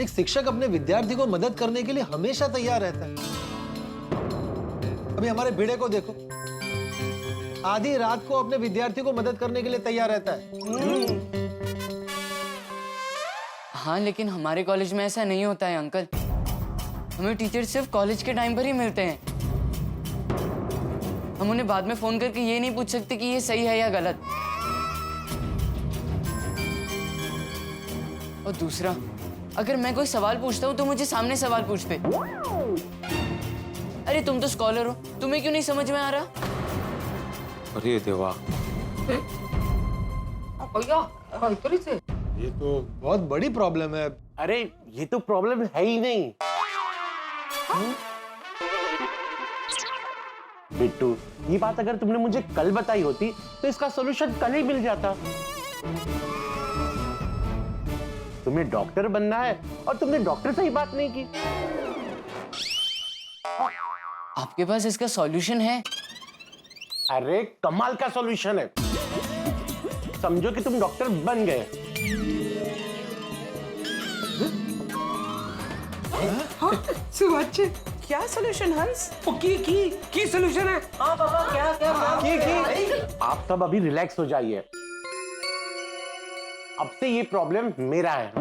एक शिक्षक अपने विद्यार्थी को मदद करने के लिए हमेशा तैयार रहता है। अभी हमारे भिड़े को देखो, आधी रात को अपने विद्यार्थी को मदद करने के लिए तैयार रहता है।
हाँ, लेकिन हमारे कॉलेज में ऐसा नहीं होता है अंकल। हमें टीचर सिर्फ कॉलेज के टाइम पर ही मिलते हैं। हम उन्हें बाद में फोन करके ये नहीं पूछ सकते कि ये सही है या गलत। और दूसरा, अगर मैं कोई सवाल पूछता हूँ तो मुझे सामने सवाल पूछते। अरे तुम तो स्कॉलर हो, तुम्हें क्यों नहीं समझ में आ रहा?
अरे देवा,
ये तो बहुत बड़ी प्रॉब्लम है।
अरे ये तो प्रॉब्लम है ही नहीं। बिट्टू, ये बात अगर तुमने मुझे कल बताई होती तो इसका सॉल्यूशन कल ही मिल जाता। तुम्हें डॉक्टर बनना है और तुमने डॉक्टर से ही बात नहीं की।
आपके पास इसका सॉल्यूशन है?
अरे कमाल का सॉल्यूशन है। समझो कि तुम डॉक्टर बन गए,
सुभाष
क्या सॉल्यूशन हंस?
की सॉल्यूशन है।
हाँ पापा, क्या क्या
की आप सब अभी रिलैक्स हो जाइए। अब से ये प्रॉब्लम मेरा है।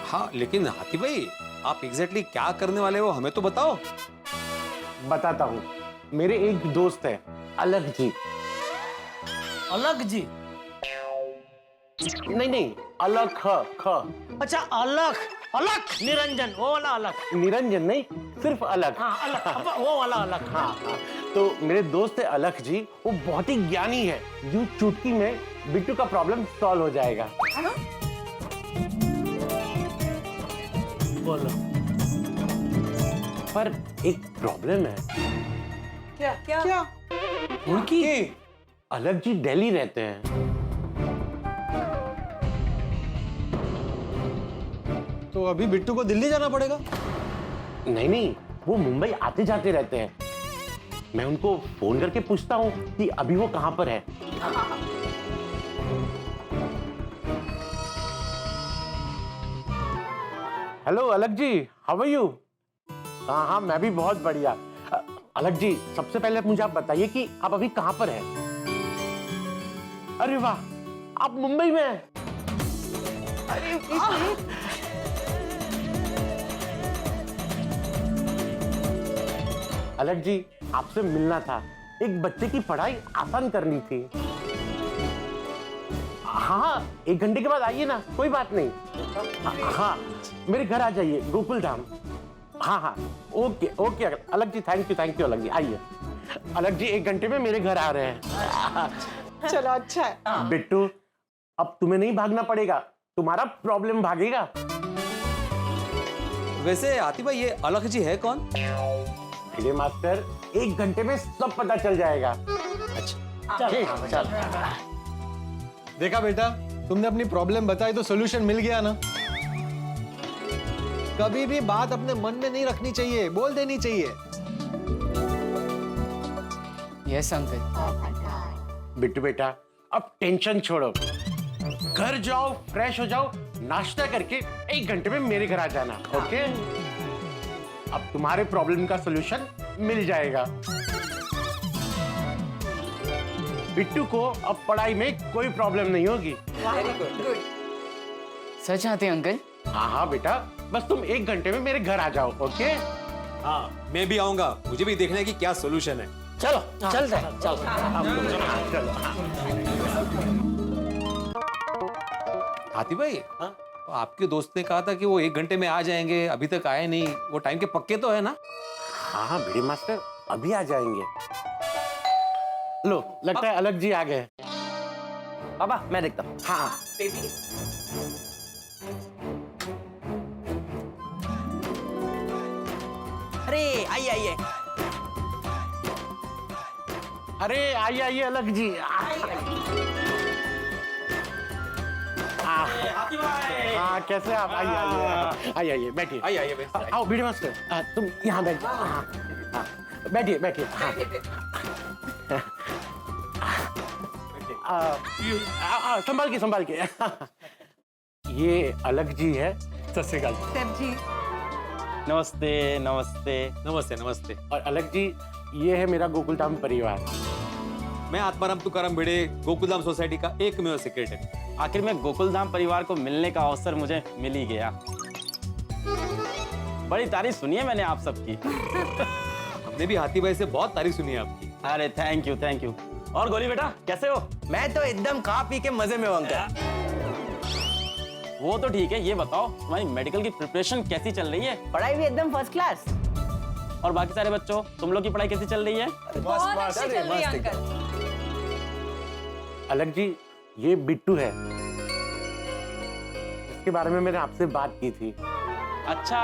हाँ, लेकिन हाथी भाई आप एग्जैक्टली क्या करने वाले हो हमें तो बताओ।
बताता हूँ। मेरे एक दोस्त है अलग जी।
अलग जी?
नहीं, अलग ख।
अच्छा, अलग अलग निरंजन, वो वाला अलग।
निरंजन नहीं, सिर्फ अलग।
हाँ, अलग, वो वाला अलग।
हाँ। तो मेरे दोस्त है अलग जी, वो बहुत ही ज्ञानी है। यूं चुटकी में बिट्टू का प्रॉब्लम सॉल्व हो जाएगा।
बोलो।
पर एक प्रॉब्लम है।
क्या क्या क्या?
उनकी अलग जी दिल्ली रहते हैं।
तो अभी बिट्टू को दिल्ली जाना पड़ेगा?
नहीं, वो मुंबई आते जाते रहते हैं। मैं उनको फोन करके पूछता हूँ कि अभी वो कहाँ पर है। हेलो अलग जी, हाउ आर यू? हाँ, मैं भी बहुत बढ़िया। अलग जी, सबसे पहले मुझे आप बताइए कि आप अभी कहाँ पर हैं? अरे वाह, आप मुंबई में हैं। अलग जी, आपसे मिलना था। एक बच्चे की पढ़ाई आसान करनी थी। हाँ, 1 घंटे के बाद आइए ना, कोई बात नहीं। हाँ, मेरे घर आ जाइए, गोकुल धाम। हाँ, ओके अलग जी, थैंक यू अलग जी, आइए। अलग जी 1 घंटे में मेरे घर आ रहे हैं।
चलो अच्छा है।
बिट्टू, अब तुम्हें नहीं भागना पड़ेगा, तुम्हारा प्रॉब्लम भागेगा।
वैसे हाथी भाई ये अलग जी है कौन?
भिड़े मास्टर, 1 घंटे में सब पता चल जाएगा।
अच्छा,
चल।
देखा बेटा, तुमने अपनी प्रॉब्लम बताई तो सॉल्यूशन मिल गया ना। कभी भी बात अपने मन में नहीं रखनी चाहिए, बोल देनी चाहिए।
Yes uncle.
बिट्टू बेटा, अब टेंशन छोड़ो, घर जाओ, फ्रेश हो जाओ, नाश्ता करके 1 घंटे में मेरे घर आ जाना, ओके? अब तुम्हारे प्रॉब्लम का सॉल्यूशन मिल जाएगा। बिट्टू को अब पढ़ाई में कोई प्रॉब्लम नहीं होगी।
Very good.
सच आते अंकल?
हाँ बेटा, बस तुम 1 घंटे में मेरे घर आ जाओ, ओके?
हाँ, मैं भी आऊंगा, मुझे भी देखना है कि क्या सॉल्यूशन है।
चलो, चलते हैं।
चलो।
हाथी भाई, आपके दोस्त ने कहा था कि वो 1 घंटे में आ जाएंगे, अभी तक आए नहीं। वो टाइम के पक्के तो है ना?
हाँ भिड़े मास्टर, अभी आ जाएंगे। लो, लगता है अलग जी आ गए।
पापा, मैं देखता हूँ।
हाँ।
अरे आइए।
अरे आइए अलग जी। हाँ, कैसे आप? आइए, बैठिए।
आइए।
आओ भिड़े मास्टर, तुम यहाँ बैठ जाओ। हाँ, बैठिए। संभाल के। ये अलग जी है। सत श्री अकाल
जी।
नमस्ते।
और अलग जी, ये है मेरा गोकुलधाम परिवार।
मैं आत्माराम तुकाराम भिड़े, गोकुलधाम सोसाइटी का एकमेव सेक्रेटरी।
आखिर में गोकुलधाम परिवार को मिलने का अवसर मुझे मिल ही गया। बड़ी तारीफ सुनी है मैंने आप सबकी।
हमने भी हाथी भाई से बहुत तारीफ सुनी है आपकी।
अरे थैंक यू। और गोली बेटा, कैसे हो?
मैं तो एकदम खा पी के मजे में हूं अंकल।
वो तो ठीक है, ये बताओ तुम्हारी मेडिकल की प्रिपरेशन कैसी चल रही है?
पढ़ाई भी एकदम फर्स्ट क्लास।
और बाकी सारे बच्चों, तुम लोग की पढ़ाई कैसी चल रही है?
बहुत अच्छी चल रही है अंकल।
अलग जी, ये बिट्टू है, इसके बारे में मैंने आपसे बात की थी।
अच्छा,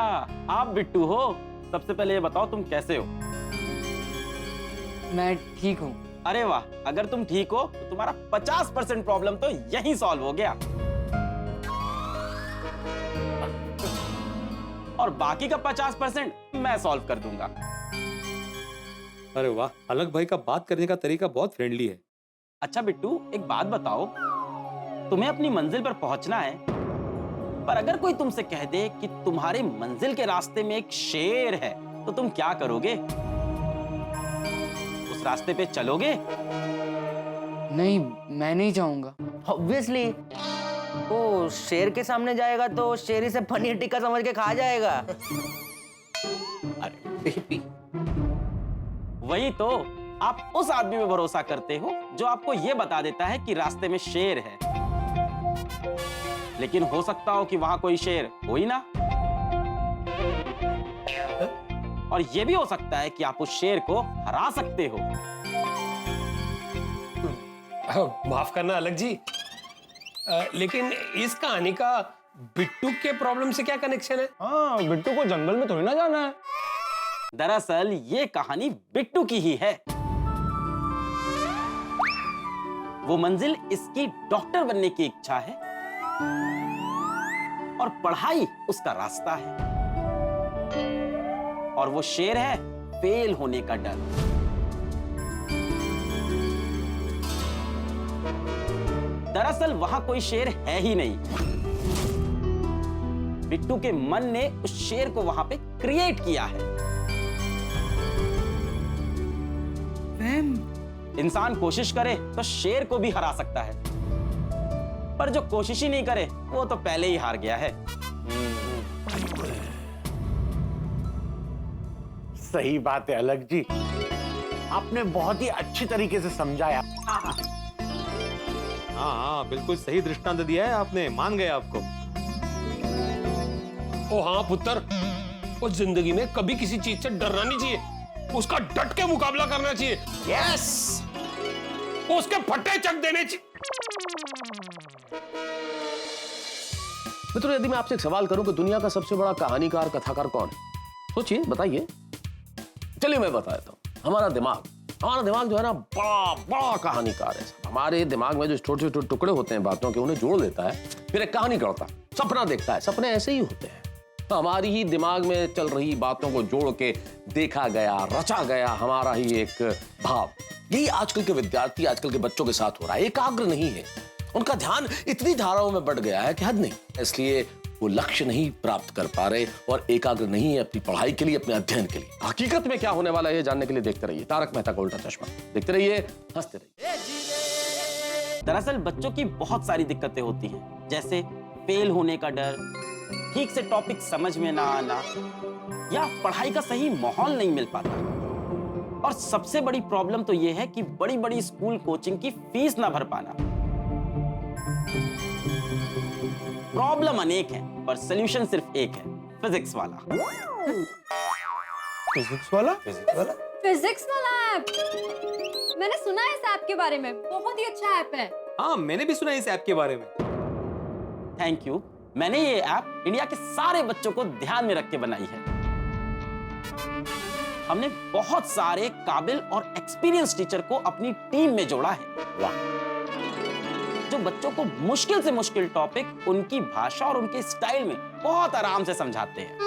आप बिट्टू हो। सबसे पहले ये बताओ तुम कैसे हो?
मैं ठीक हूँ।
अरे वाह, अगर तुम ठीक हो तो तुम्हारा 50% प्रॉब्लम तो यहीं सॉल्व हो गया। और बाकी का 50% मैं सॉल्व कर दूंगा।
अरे वाह, अलग भाई का बात करने का तरीका बहुत फ्रेंडली है।
अच्छा बिट्टू, एक बात बताओ, तुम्हें अपनी मंजिल पर पहुंचना है, पर अगर कोई तुमसे कह दे कि तुम्हारे मंजिल के रास्ते में एक शेर है, तो तुम क्या करोगे? उस रास्ते पे चलोगे?
नहीं, मैं नहीं जाऊंगा।
ऑब्वियसली वो शेर के सामने जाएगा तो शेर इसे पनीर टिक्का समझ के खा जाएगा।
अरे बेबी, वही तो, आप उस आदमी पे भरोसा करते हो जो आपको यह बता देता है कि रास्ते में शेर है, लेकिन हो सकता हो कि वहां कोई शेर हो ही ना, और यह भी हो सकता है कि आप उस शेर को हरा सकते हो।
माफ करना अलग जी, लेकिन इस कहानी का बिट्टू के प्रॉब्लम से क्या कनेक्शन है?
हाँ, बिट्टू को जंगल में थोड़ी ना जाना है। दरअसल ये कहानी बिट्टू की ही है। वो मंजिल इसकी डॉक्टर बनने की इच्छा है और पढ़ाई उसका रास्ता है, और वो शेर है फेल होने का डर। दरअसल वहां कोई शेर है ही नहीं, बिट्टू के मन ने उस शेर को वहां पे क्रिएट किया है। इंसान कोशिश करे तो शेर को भी हरा सकता है, पर जो कोशिश ही नहीं करे वो तो पहले ही हार गया है।
सही बात है अलग जी, आपने बहुत ही अच्छी तरीके से समझाया।
हाँ, बिल्कुल सही दृष्टांत दिया है आपने, मान गए आपको।
ओ हाँ पुत्र, वो जिंदगी में कभी किसी चीज से डरना नहीं चाहिए, उसका डट के मुकाबला करना चाहिए। यस, उसके फट्टे चक देने चाहिए।
मित्रों, यदि मैं आपसे एक सवाल करूं कि दुनिया का सबसे बड़ा कहानीकार कथाकार कौन है, सोचिए, बताइए। चलिए मैं बता देता हूं। हमारा दिमाग जो है ना, बड़ा बड़ा कहानीकार है। हमारे दिमाग में जो छोटे छोटे टुकड़े होते हैं बातों के, उन्हें जोड़ लेता है, फिर एक कहानी करता है, सपना देखता है। सपने ऐसे ही होते हैं, हमारी ही दिमाग में चल रही बातों को जोड़ के देखा गया, रचा गया हमारा ही एक भाव। यही आजकल के विद्यार्थी, आजकल के बच्चों के साथ हो रहा है। एकाग्र नहीं है, उनका ध्यान इतनी धाराओं में बढ़ गया है कि हद नहीं, इसलिए वो लक्ष्य नहीं प्राप्त कर पा रहे और एकाग्र नहीं है अपनी पढ़ाई के लिए, अपने अध्ययन के लिए। हकीकत में क्या होने वाला है जानने के लिए देखते रहिए तारक मेहता का उल्टा चश्मा। देखते रहिए, हंसते रहिए।
दरअसल बच्चों की बहुत सारी दिक्कतें होती हैं, जैसे फेल होने का डर, ठीक से टॉपिक समझ में ना आना, या पढ़ाई का सही माहौल नहीं मिल पाता। और सबसे बड़ी प्रॉब्लम तो यह है कि बड़ी बड़ी स्कूल कोचिंग की फीस ना भर पाना। प्रॉब्लम अनेक है, पर सॉल्यूशन सिर्फ एक है, फिजिक्स वाला।
फिजिक्स वाला?
फिजिक्स वाला ऐप, मैंने सुना है इस ऐप के बारे में, बहुत ही अच्छा ऐप है।
हाँ, मैंने भी सुना इस ऐप के बारे में।
Thank you. मैंने ये ऐप इंडिया के सारे बच्चों को ध्यान में रख के बनाई है। हमने बहुत सारे काबिल और एक्सपीरियंस टीचर को अपनी टीम में जोड़ा है। वाह, जो बच्चों को मुश्किल से मुश्किल टॉपिक उनकी भाषा और उनके स्टाइल में बहुत आराम से समझाते हैं।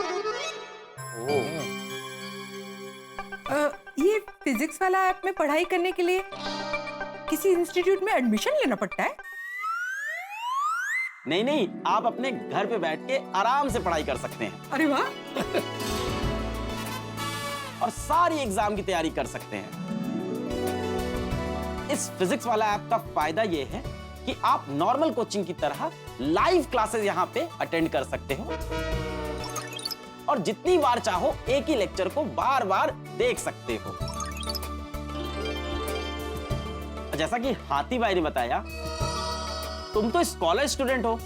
ये फिजिक्स वाला ऐप में पढ़ाई करने के लिए किसी इंस्टीट्यूट में एडमिशन लेना पड़ता है?
नहीं नहीं, आप अपने घर पे बैठ के आराम से पढ़ाई कर सकते हैं।
अरे वाह!
और सारी एग्जाम की तैयारी कर सकते हैं। इस फिजिक्स वाला ऐप का फायदा यह है कि आप नॉर्मल कोचिंग की तरह लाइव क्लासेस यहां पे अटेंड कर सकते हो, और जितनी बार चाहो एक ही लेक्चर को बार बार देख सकते हो। जैसा कि हाथी भाई ने बताया, तुम तो स्कॉलर स्टूडेंट हो,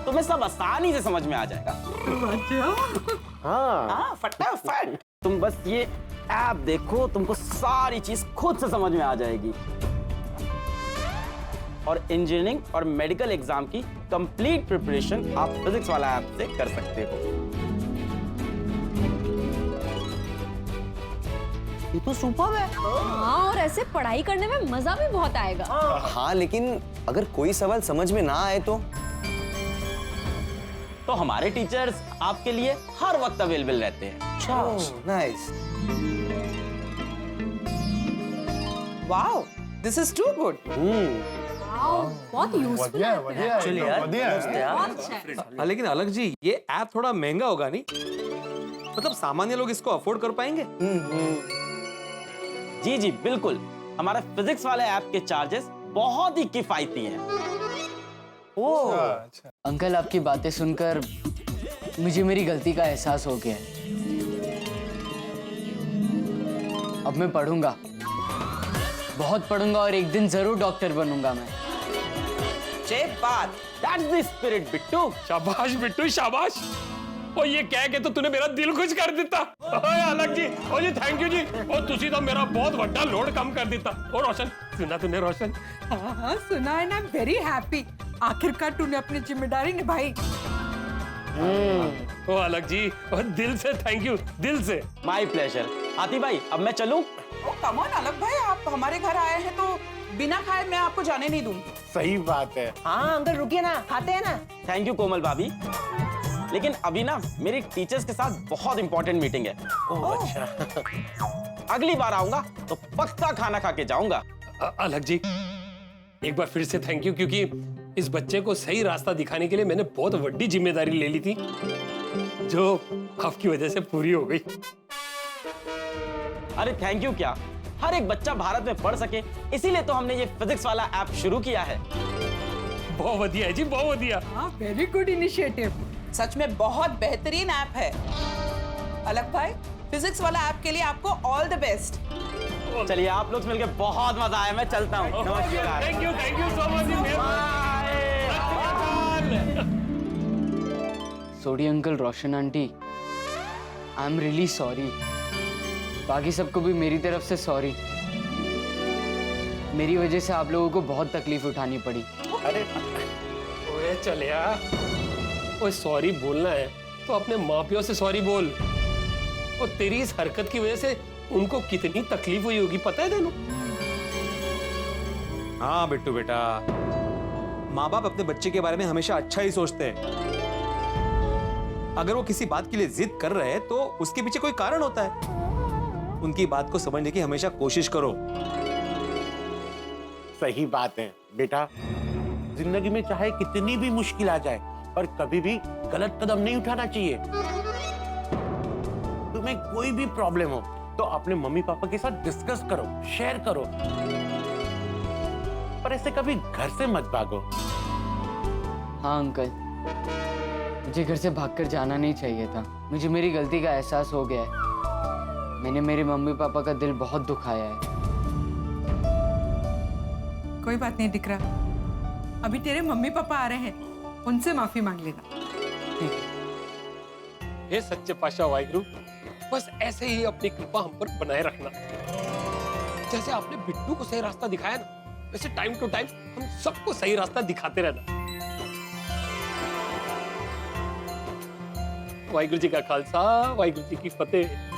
तुम्हें सब आसानी से समझ में आ जाएगा। हाँ, फटाफट। तुम बस ये ऐप देखो, तुमको सारी चीज खुद से समझ में आ जाएगी। और इंजीनियरिंग और मेडिकल एग्जाम की कंप्लीट प्रिपरेशन आप फिजिक्स वाला ऐप से कर सकते हो।
ये तो सुपर है।
हाँ, और ऐसे पढ़ाई करने में मजा भी बहुत आएगा।
हाँ, लेकिन अगर कोई सवाल समझ में ना आए
तो हमारे टीचर्स आपके लिए हर वक्त अवेलेबल रहते हैं।
Nice.
Wow, this is too good.
बहुत यूजफुल
हाँ, लेकिन अलग जी ये ऐप थोड़ा महंगा होगा नहीं? मतलब सामान्य लोग इसको अफोर्ड कर पाएंगे?
जी जी बिल्कुल, हमारे फिजिक्स वाले ऐप के चार्जेस बहुत ही किफायती हैं।
अंकल आपकी बातें सुनकर मुझे मेरी गलती का एहसास हो गया है। अब मैं पढ़ूंगा, बहुत पढ़ूंगा और एक दिन जरूर डॉक्टर बनूंगा मैं।
That's the spirit, Bittu.
शाबाश बिट्टू शाबाश। और ये कह के तो तूने मेरा दिल खुश कर दिता। ओए अलग जी, ओ जी थैंक यू जी। और तुसी तो मेरा बहुत बड़ा लोड कम कर दिता। और रोशन, सुना तूने रोशन?
हाँ सुना है ना, वेरी हैप्पी। आखिरकार तूने अपनी जिम्मेदारी निभाई।
ओ अलग जी, और दिल से थैंक यू, दिल से।
My pleasure. आती भाई, अब मैं चलूं?
ओ कम ऑन अलग भाई, आप हमारे घर आए हैं तो बिना खाए मैं आपको जाने नहीं दूं।
सही बात है।
हाँ अंकल रुकिए ना, खाते हैं ना।
थैंक यू कोमल भाभी, लेकिन अभी ना मेरी टीचर्स के साथ बहुत इंपॉर्टेंट मीटिंग है।
ओह अच्छा।
अगली बार आऊंगा तो पक्का खाना खा के जाऊंगा।
अलग जी, एक बार फिर से थैंक यू, क्योंकि इस बच्चे को सही रास्ता दिखाने के लिए मैंने बहुत बड़ी जिम्मेदारी ले ली थी, जो आपकी वजह से पूरी हो गई।
अरे थैंक यू क्या, हर एक बच्चा भारत में पढ़ सके, इसीलिए तो हमने ये फिजिक्स वाला ऐप शुरू किया है।
बहुत बढ़िया है जी, बहुत बढ़िया।
हाँ वेरी गुड इनिशिएटिव, सच में बहुत बेहतरीन ऐप है। अलग भाई, फिजिक्स वाला ऐप के लिए आपको ऑल द बेस्ट।
चलिए आप लोग से मिलकर बहुत मजा आया, मैं चलता हूँ। नमस्कार।
Thank you so much.
Sorry uncle, Roshan aunty, I am really sorry. बाकी सबको भी मेरी तरफ से सॉरी। मेरी वजह से आप लोगों को बहुत तकलीफ उठानी पड़ी।
अरे ओए चल यार, ओए सॉरी बोलना है तो अपने माँ पियो से सॉरी बोल। और तेरी इस हरकत की वजह से उनको कितनी तकलीफ हुई होगी पता है तेनू?
हाँ बिट्टू बेटा, माँ बाप अपने बच्चे के बारे में हमेशा अच्छा ही सोचते हैं। अगर वो किसी बात के लिए जिद कर रहे हैं तो उसके पीछे कोई कारण होता है। उनकी बात को समझने की हमेशा कोशिश करो।
सही बात है बेटा, जिंदगी में चाहे कितनी भी मुश्किल आ जाए, पर कभी भी गलत कदम नहीं उठाना चाहिए। तुम्हें कोई भी प्रॉब्लम हो तो अपने मम्मी पापा के साथ डिस्कस करो, शेयर करो, पर ऐसे कभी घर से मत भागो।
हाँ अंकल, मुझे घर से भागकर जाना नहीं चाहिए था। मुझे मेरी गलती का एहसास हो गया है। मैंने मेरे मम्मी पापा का दिल बहुत दुखाया है।
कोई बात नहीं दिख रहा, अभी तेरे मम्मी पापा आ रहे हैं, उनसे माफी मांग लेना।
हे सच्चे पातशाह वाहिगुरु, बस ऐसे ही अपनी कृपा हम पर बनाए रखना। जैसे आपने बिट्टू को सही रास्ता दिखाया ना, वैसे टाइम टू टाइम हम सबको सही रास्ता दिखाते रहना। वाहिगुरु जी का खालसा, वाहिगुरु जी की फतेह।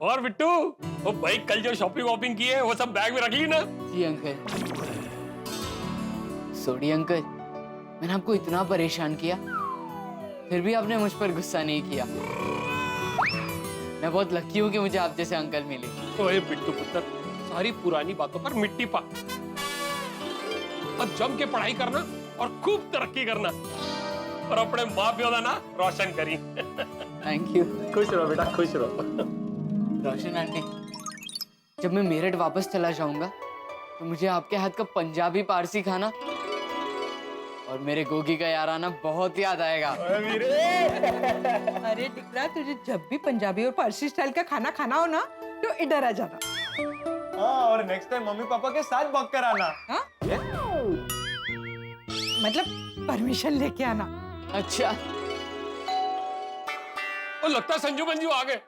और बिट्टू, वो भाई कल जो शॉपिंग वॉपिंग की है वो सब बैग में रख ली ना?
जी अंकल। सॉरी अंकल, मैंने आपको इतना परेशान किया, फिर भी आपने मुझ पर गुस्सा नहीं किया। मैं बहुत लकी हूँ कि मुझे आप जैसे अंकल मिले।
ओए बिट्टू पुत्र, सारी पुरानी बातों पर मिट्टी पा और जम के पढ़ाई करना और खूब तरक्की करना और अपने माँ प्यो का ना रोशन करी।
Thank you.
खुश रहो बेटा, खुश रहो।
रोशन आंटी, जब मैं मेरठ वापस चला जाऊंगा तो मुझे आपके हाथ का पंजाबी पारसी खाना और मेरे गोगी का याराना बहुत याद आएगा।
अरे दिकरा, तुझे जब भी पंजाबी और पारसी स्टाइल का खाना खाना हो ना तो इधर आ जाना।
हाँ, और नेक्स्ट टाइम मम्मी पापा के साथ बक कर आना।
हाँ? मतलब परमिशन लेके आना।
अच्छा।
और लगता है संजू मंजू आ गए।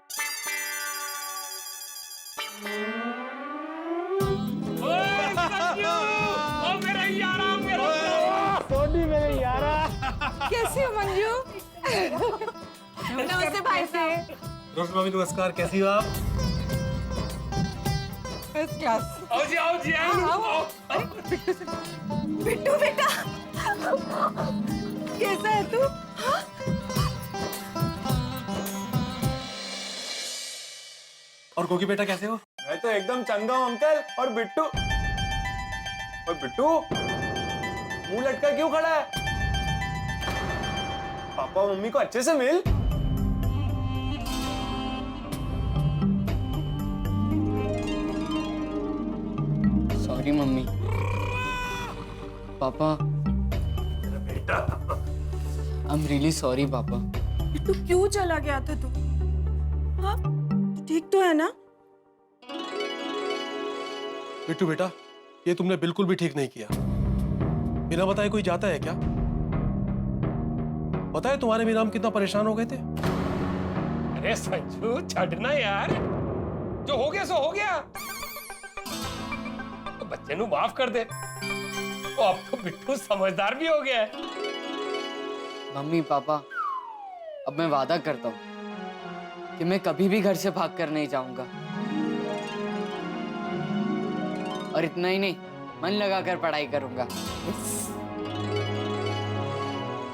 कैसी हो मंजू?
नमस्ते भाई साहब।
रोशन मामी नमस्कार, कैसी हो आप?
First class.
आओ जी, आओ जी, आओ।
बिट्टू बेटा, कैसा है तू?
और गोगी बेटा कैसे हो?
मैं तो एकदम चंगा हूं अंकल। और बिट्टू, और बिट्टू मुंह लटका क्यों खड़ा है? पापा मम्मी को अच्छे से मिल।
Sorry mummy. पापा,
बेटा,
आई एम रियली सॉरी पापा।
बिट्टू क्यों चला गया था तू? हाँ, ठीक तो है ना?
बिट्टू बेटा, ये तुमने बिल्कुल भी ठीक नहीं किया। बिना बताए कोई जाता है क्या? पता है तुम्हारे बिना हम कितना परेशान हो गए थे?
अरे संजू छड़ना यार, जो हो गया सो हो गया। तो बच्चे नु माफ कर दे। तो अब तो बिट्टू समझदार भी हो गया है।
मम्मी पापा, अब मैं वादा करता हूँ कि मैं कभी भी घर से भाग कर नहीं जाऊंगा। और इतना ही नहीं, मन लगाकर पढ़ाई करूंगा।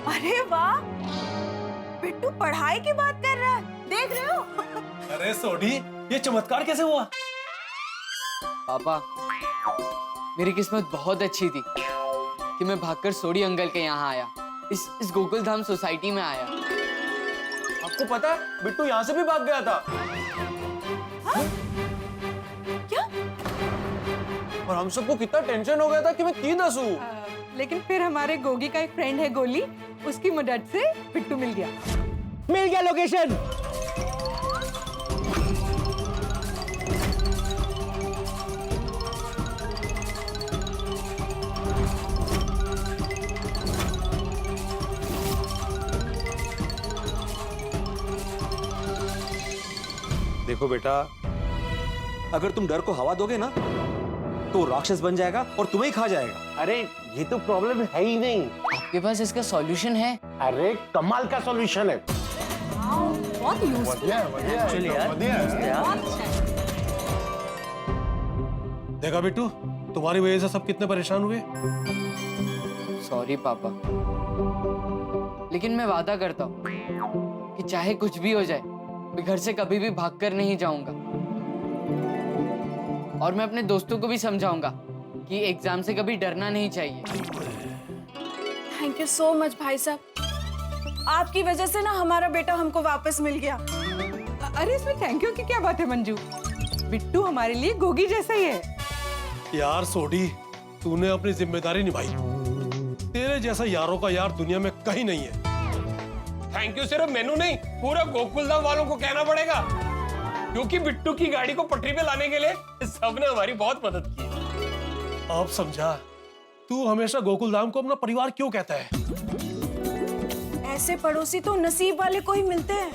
अरे वाह, बिट्टू पढ़ाई की बात कर रहा है, देख रहे हो?
अरे सोडी, ये चमत्कार कैसे हुआ?
पापा, मेरी किस्मत बहुत अच्छी थी कि मैं भागकर सोडी अंकल के यहाँ आया, इस गोकुल धाम सोसाइटी में आया।
आपको पता है बिट्टू यहाँ से भी भाग गया था।
हाँ? क्या?
और हम सबको कितना टेंशन हो गया था कि मैं की दसूं।
लेकिन फिर हमारे गोगी का एक फ्रेंड है गोली, उसकी मदद से बिट्टू मिल गया।
मिल गया लोकेशन।
देखो बेटा, अगर तुम डर को हवा दोगे ना तो राक्षस बन जाएगा और तुम्हें ही खा जाएगा।
अरे ये तो प्रॉब्लम है ही नहीं।
आपके पास इसका सॉल्यूशन है?
अरे कमाल का सॉल्यूशन है।
बहुत यूजफुल है।
देखा बिट्टू, तुम्हारी वजह से सब कितने परेशान हुए।
सॉरी पापा, लेकिन मैं वादा करता हूँ कि चाहे कुछ भी हो जाए, मैं घर से कभी भी भागकर नहीं जाऊंगा। और मैं अपने दोस्तों को भी समझाऊंगा कि एग्जाम से कभी डरना नहीं चाहिए।
थैंक यू सो मच भाई साहब, आपकी वजह से ना हमारा बेटा हमको वापस मिल गया।
अरे इसमें थैंक यू की क्या बात है मंजू, बिट्टू हमारे लिए गोगी जैसा ही है।
यार सोडी, तूने अपनी जिम्मेदारी निभाई। तेरे जैसा यारों का यार दुनिया में कहीं नहीं है।
थैंक यू सिर्फ मेनू नहीं, पूरा गोकुलधाम वालों को कहना पड़ेगा, क्योंकि बिट्टू की गाड़ी को पटरी पे लाने के लिए सबने हमारी बहुत मदद की।
अब समझा तू हमेशा गोकुलधाम को अपना परिवार क्यों कहता है।
ऐसे पड़ोसी तो नसीब वाले को ही मिलते हैं।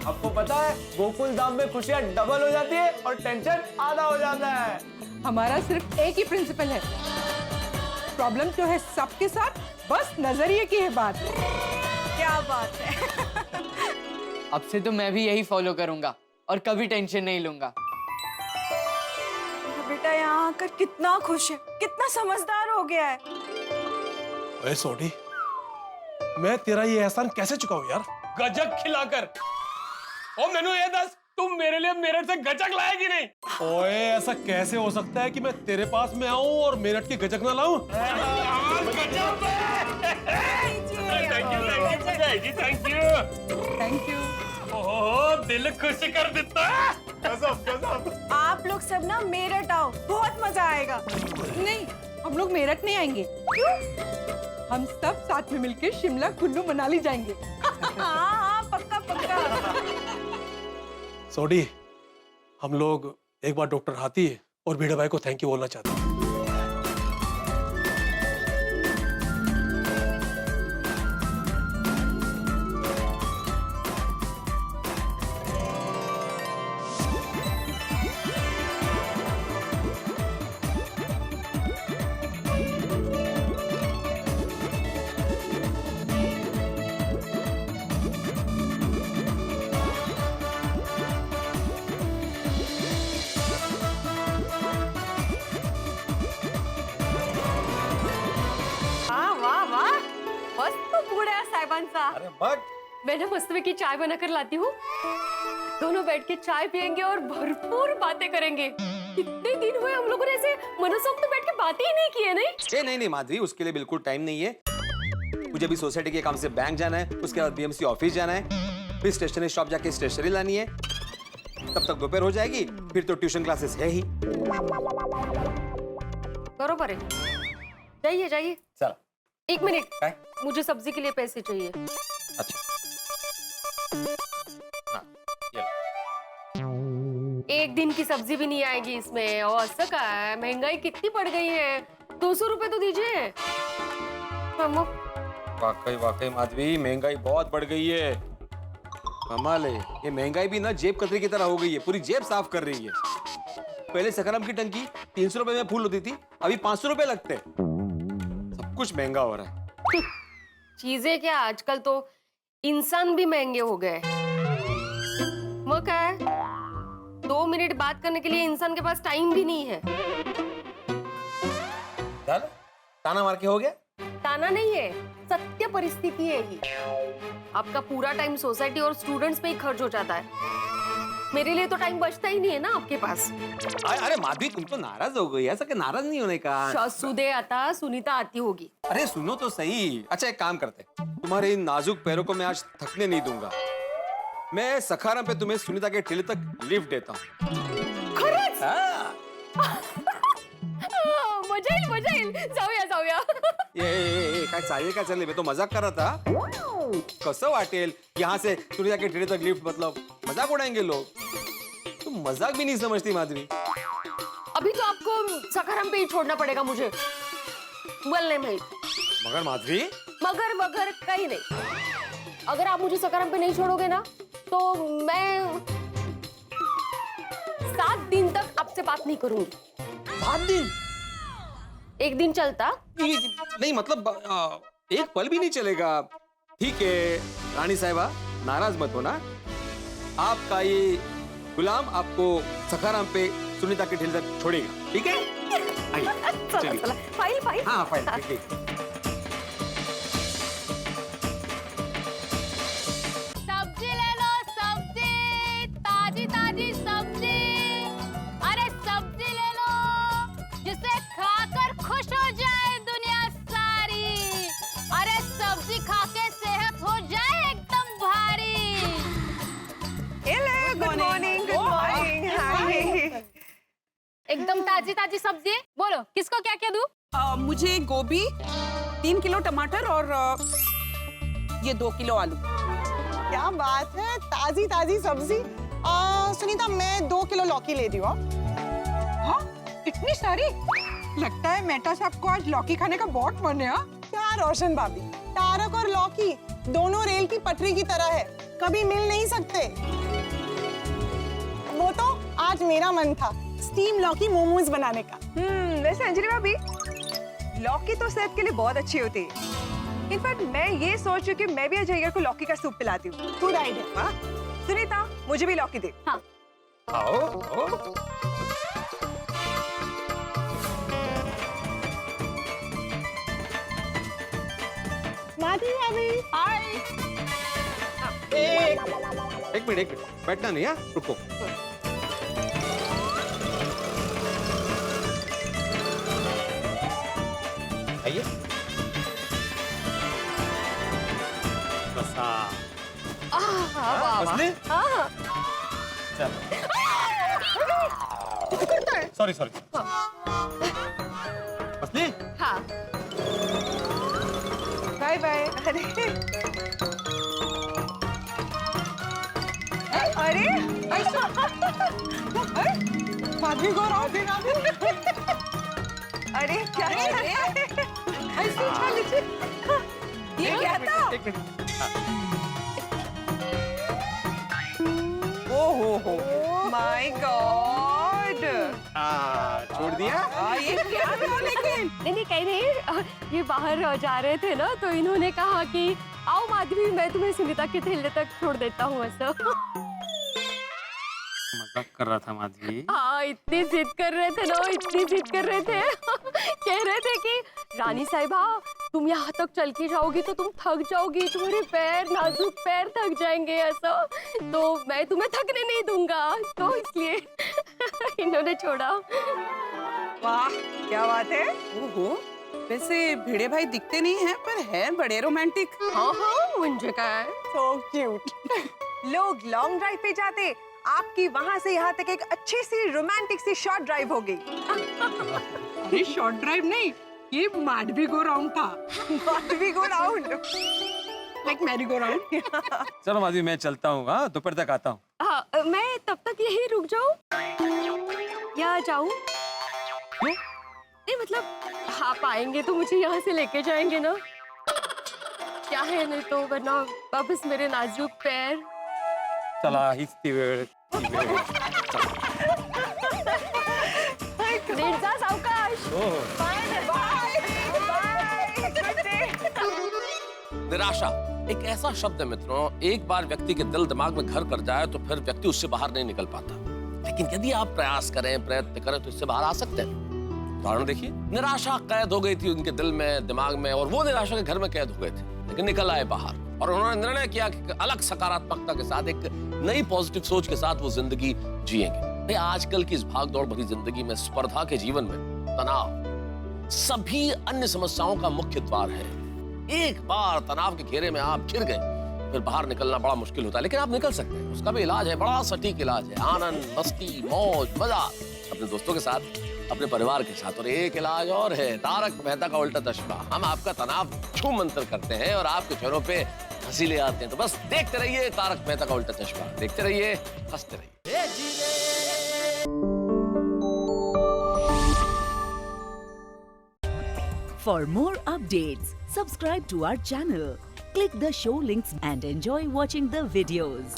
आपको पता है गोकुलधाम में खुशियां डबल हो जाती है और टेंशन आधा हो जाता है।
हमारा सिर्फ एक ही प्रिंसिपल है, प्रॉब्लम जो है सबके साथ, बस नजरिए की है बात।
क्या बात है।
अब से तो मैं भी यही फॉलो करूंगा और कभी टेंशन नहीं लूंगा।
बेटा यहाँ आकर कितना खुश है, कितना समझदार हो गया है।
अरे सोडी, मैं तेरा ये एहसान कैसे चुकाऊं यार।
गजक खिलाकर। ओ मैनू ये दस, तुम मेरे लिए मेरठ से गजक लाए कि नहीं?
ओए, ऐसा कैसे हो सकता है कि मैं तेरे पास में आऊं और मेरठ की गजक ना लाऊं?
Thank you. ओह, दिल खुश कर देता है। कसम कसम।
आप लोग सब ना मेरठ आओ, बहुत मजा आएगा।
नहीं, हम लोग मेरठ नहीं आएंगे। क्यों? हम सब साथ में मिलकर शिमला कुल्लू मनाली जाएंगे।
हाँ, पक्का पक्का।
सोडी, हम लोग एक बार डॉक्टर हाथी और भिड़े भाई को थैंक यू बोलना चाहते हैं।
वाह वाह वाह, मस्त मूड है साहेबांचा।
अरे बघ,
मैं ना मस्त की चाय बनाकर लाती हूँ, दोनों बैठ के चाय पियेंगे और भरपूर बातें करेंगे। कितने दिन हुए हम लोगों ने ऐसे मनोसंग बैठ के बातें ही नहीं की है। नहीं
नहीं माधवी, उसके लिए बिल्कुल टाइम नहीं है। मुझे भी सोसाइटी के काम से बैंक जाना है, उसके बाद बीएमसी ऑफिस जाना है, फिर स्टेशनरी शॉप जाके स्टेशनरी लानी है, तब तक दोपहर हो जाएगी, फिर तो ट्यूशन क्लासेस है ही।
करो परे, जाइए जाइए।
चलो
1 मिनट, मुझे सब्जी के लिए पैसे चाहिए।
अच्छा
एक दिन की सब्जी भी नहीं आएगी इसमें, और ऐसा का है, महंगाई कितनी बढ़ गई है। 200 रुपए तो दीजिए।
वाकई माधवी, महंगाई बहुत बढ़ गई है। कमाल है, ये महंगाई भी ना जेब कतरे की तरह हो गई है, पूरी जेब साफ कर रही है। पहले सखाराम की टंकी 300 रुपए में फुल होती थी, अभी 500 रुपए लगते। सब कुछ महंगा हो रहा है।
चीजें क्या, आजकल तो इंसान भी महंगे हो गए। वो क्या है, 2 मिनट बात करने के लिए इंसान के पास टाइम भी नहीं है।
ताना मार के हो गया?
ताना नहीं है, सत्य परिस्थिति है ही। आपका पूरा टाइम सोसाइटी और स्टूडेंट्स पे ही खर्च हो जाता है। मेरे लिए तो टाइम बचता ही नहीं है ना आपके पास।
अरे माधवी, तुम तो नाराज हो गई। ऐसा कि नाराज नहीं होने का।
सुदे आता सुनीता आती होगी।
अरे सुनो तो सही। अच्छा एक काम करते, तुम्हारे इन नाजुक पैरों को मैं आज थकने नहीं दूंगा। मैं सखाराम पे तुम्हें सुनीता के ठेले तक लिफ्ट देता हूँ।
मजा येईल जाऊया।
ये काय चालेल का चालेल, मैं तो मजाक कर रहा था। कसं वाटेल यहाँ से सुनीता के ठेले तक लिफ्ट, मतलब मजाक उड़ाएंगे लोग। तुम मजाक भी नहीं समझती माधवी।
अभी तो आपको सखाराम पे ही छोड़ना पड़ेगा मुझे। बोलने में
मगर माधवी,
मगर कहीं नहीं। अगर आप मुझे सखाराम पे नहीं छोड़ोगे ना, तो मैं 7 दिन तक आपसे बात नहीं करूंगी।
7 दिन?
1 दिन चलता?
नहीं मतलब 1 पल भी नहीं चलेगा। ठीक है रानी साहिबा, नाराज मत होना। आपका ये गुलाम आपको सखाराम पे सुनीता के ठेले तक छोड़ेगा, ठीक है?
चला। फाइल।
हाँ फाइल, ठीक।
सब्जी ले लो, सब्जी, ताजी सब्जी। अरे सब्जी ले लो, जिसे खाकर खुश हो जाए दुनिया सारी। अरे सब्जी खाके सेहत हो जाए एकदम भारी।
Good morning. हाय।
एकदम ताजी सब्जी। बोलो किसको क्या क्या दूं?
मुझे गोभी 3 किलो, टमाटर और ये 2 किलो आलू।
क्या बात है, ताजी सब्जी। सुनीता मैं 2 किलो लौकी ले रही हूँ।
हाँ, इतनी सारी? लगता है मेहता साहब को आज लौकी खाने का बहुत मन है।
क्या रोशन भाभी, तारक और लौकी दोनों रेल की पटरी की तरह है, कभी मिल नहीं सकते। वो तो आज मेरा मन था स्टीम लौकी मोमोज बनाने का।
वैसे अंजलि भाभी, लौकी तो सेहत के लिए बहुत अच्छी होती है। इनफैक्ट मैं ये सोच रही हूँ कि मैं भी आज अय्यर को लौकी का सूप पिलाती हूँ।
Good idea.
सुनीता, मुझे भी लौकी दे।
हाँ।
आओ।
माधवी भाभी।
हाय।
एक मिनट, बैठना नहीं है, रुको। आइए। बसा।
मसले?
सॉरी। मसले?
हाँ।
बाय। अरे
माधवी को राव देना।
अरे क्या ऐसे उठा लीजिए। ये क्या था?
एक मिनट।
ओहो माय गॉड।
छोड़ दिया?
ये क्या था लेकिन?
नहीं कहीं नहीं, ये बाहर जा रहे थे ना, तो इन्होंने कहा कि आओ माधवी, मैं तुम्हें सुनीता के ठेले तक छोड़ देता हूँ। ऐसा
मजाक कर रहा था माधवी।
हाँ, इतनी जिद कर रहे थे ना, इतनी जिद कर रहे थे कह रहे थे कि रानी साहिबा तुम यहाँ तक चल के जाओगी तो तुम थक जाओगी, तुम्हारे पैर नाजुक पैर थक जाएंगे ऐसा, तो मैं तुम्हें थकने नहीं दूंगा, तो इसलिए इन्होंने छोड़ा।
वाह क्या बात है। ओहो, वैसे भिड़े भाई दिखते नहीं हैं पर हैं बड़े रोमांटिक।
हाँ हाँ, मुझे क्या है।
So cute. लोग लॉन्ग ड्राइव पे जाते, आपकी वहां से यहाँ तक एक अच्छी सी रोमांटिक सी शॉर्ट ड्राइव हो गई।
अरे शॉर्ट ड्राइव नहीं, ये माडवी गो राउंड था।
Madvi go round,
like merry go round.
चलो माधवी मैं चलता हूँ, हाँ दोपहर तक आता हूँ।
हाँ, मैं तब तक यही रुक जाऊं या जाऊं? नहीं मतलब आप आएंगे तो मुझे यहाँ से लेके जाएंगे ना, क्या है, नहीं तो वरना वापस मेरे नाजुक पैर।
चला हिचती वेळ
नीट जा सावकाश।
निराशा एक ऐसा शब्द है मित्रों, एक बार व्यक्ति के दिल दिमाग में घर कर जाए तो फिर व्यक्ति उससे बाहर नहीं निकल पाता, लेकिन यदि आप प्रयास करें, प्रयत्न करें तो इससे बाहर आ सकते हैं। उदाहरण देखिए, निराशा कैद हो गई थी उनके दिल में, दिमाग में, और वो निराशा के घर में कैद हो गए थे, लेकिन निकल आए बाहर और उन्होंने निर्णय किया कि अलग सकारात्मकता के साथ, एक नई पॉजिटिव सोच के साथ वो जिंदगी जिएंगे। आजकल की इस भागदौड़ भरी जिंदगी में, स्पर्धा के जीवन में तनाव सभी अन्य समस्याओं का मुख्य द्वार है। एक बार तनाव के घेरे में आप घिर गए फिर बाहर निकलना बड़ा मुश्किल होता है, लेकिन आप निकल सकते हैं। उसका भी इलाज है, बड़ा सटीक इलाज है, आनंद, मस्ती, मौज, मजा अपने दोस्तों के साथ, अपने परिवार के साथ। और एक इलाज और है, तारक मेहता का उल्टा चश्मा। हम आपका तनाव छू मंतर करते हैं और आपके चेहरों पे हंसी ले आते हैं। तो बस देखते रहिए तारक मेहता का उल्टा चश्मा, देखते रहिए, हंसते रहिए।
For more updates, subscribe to our channel, click the show links and enjoy watching the videos.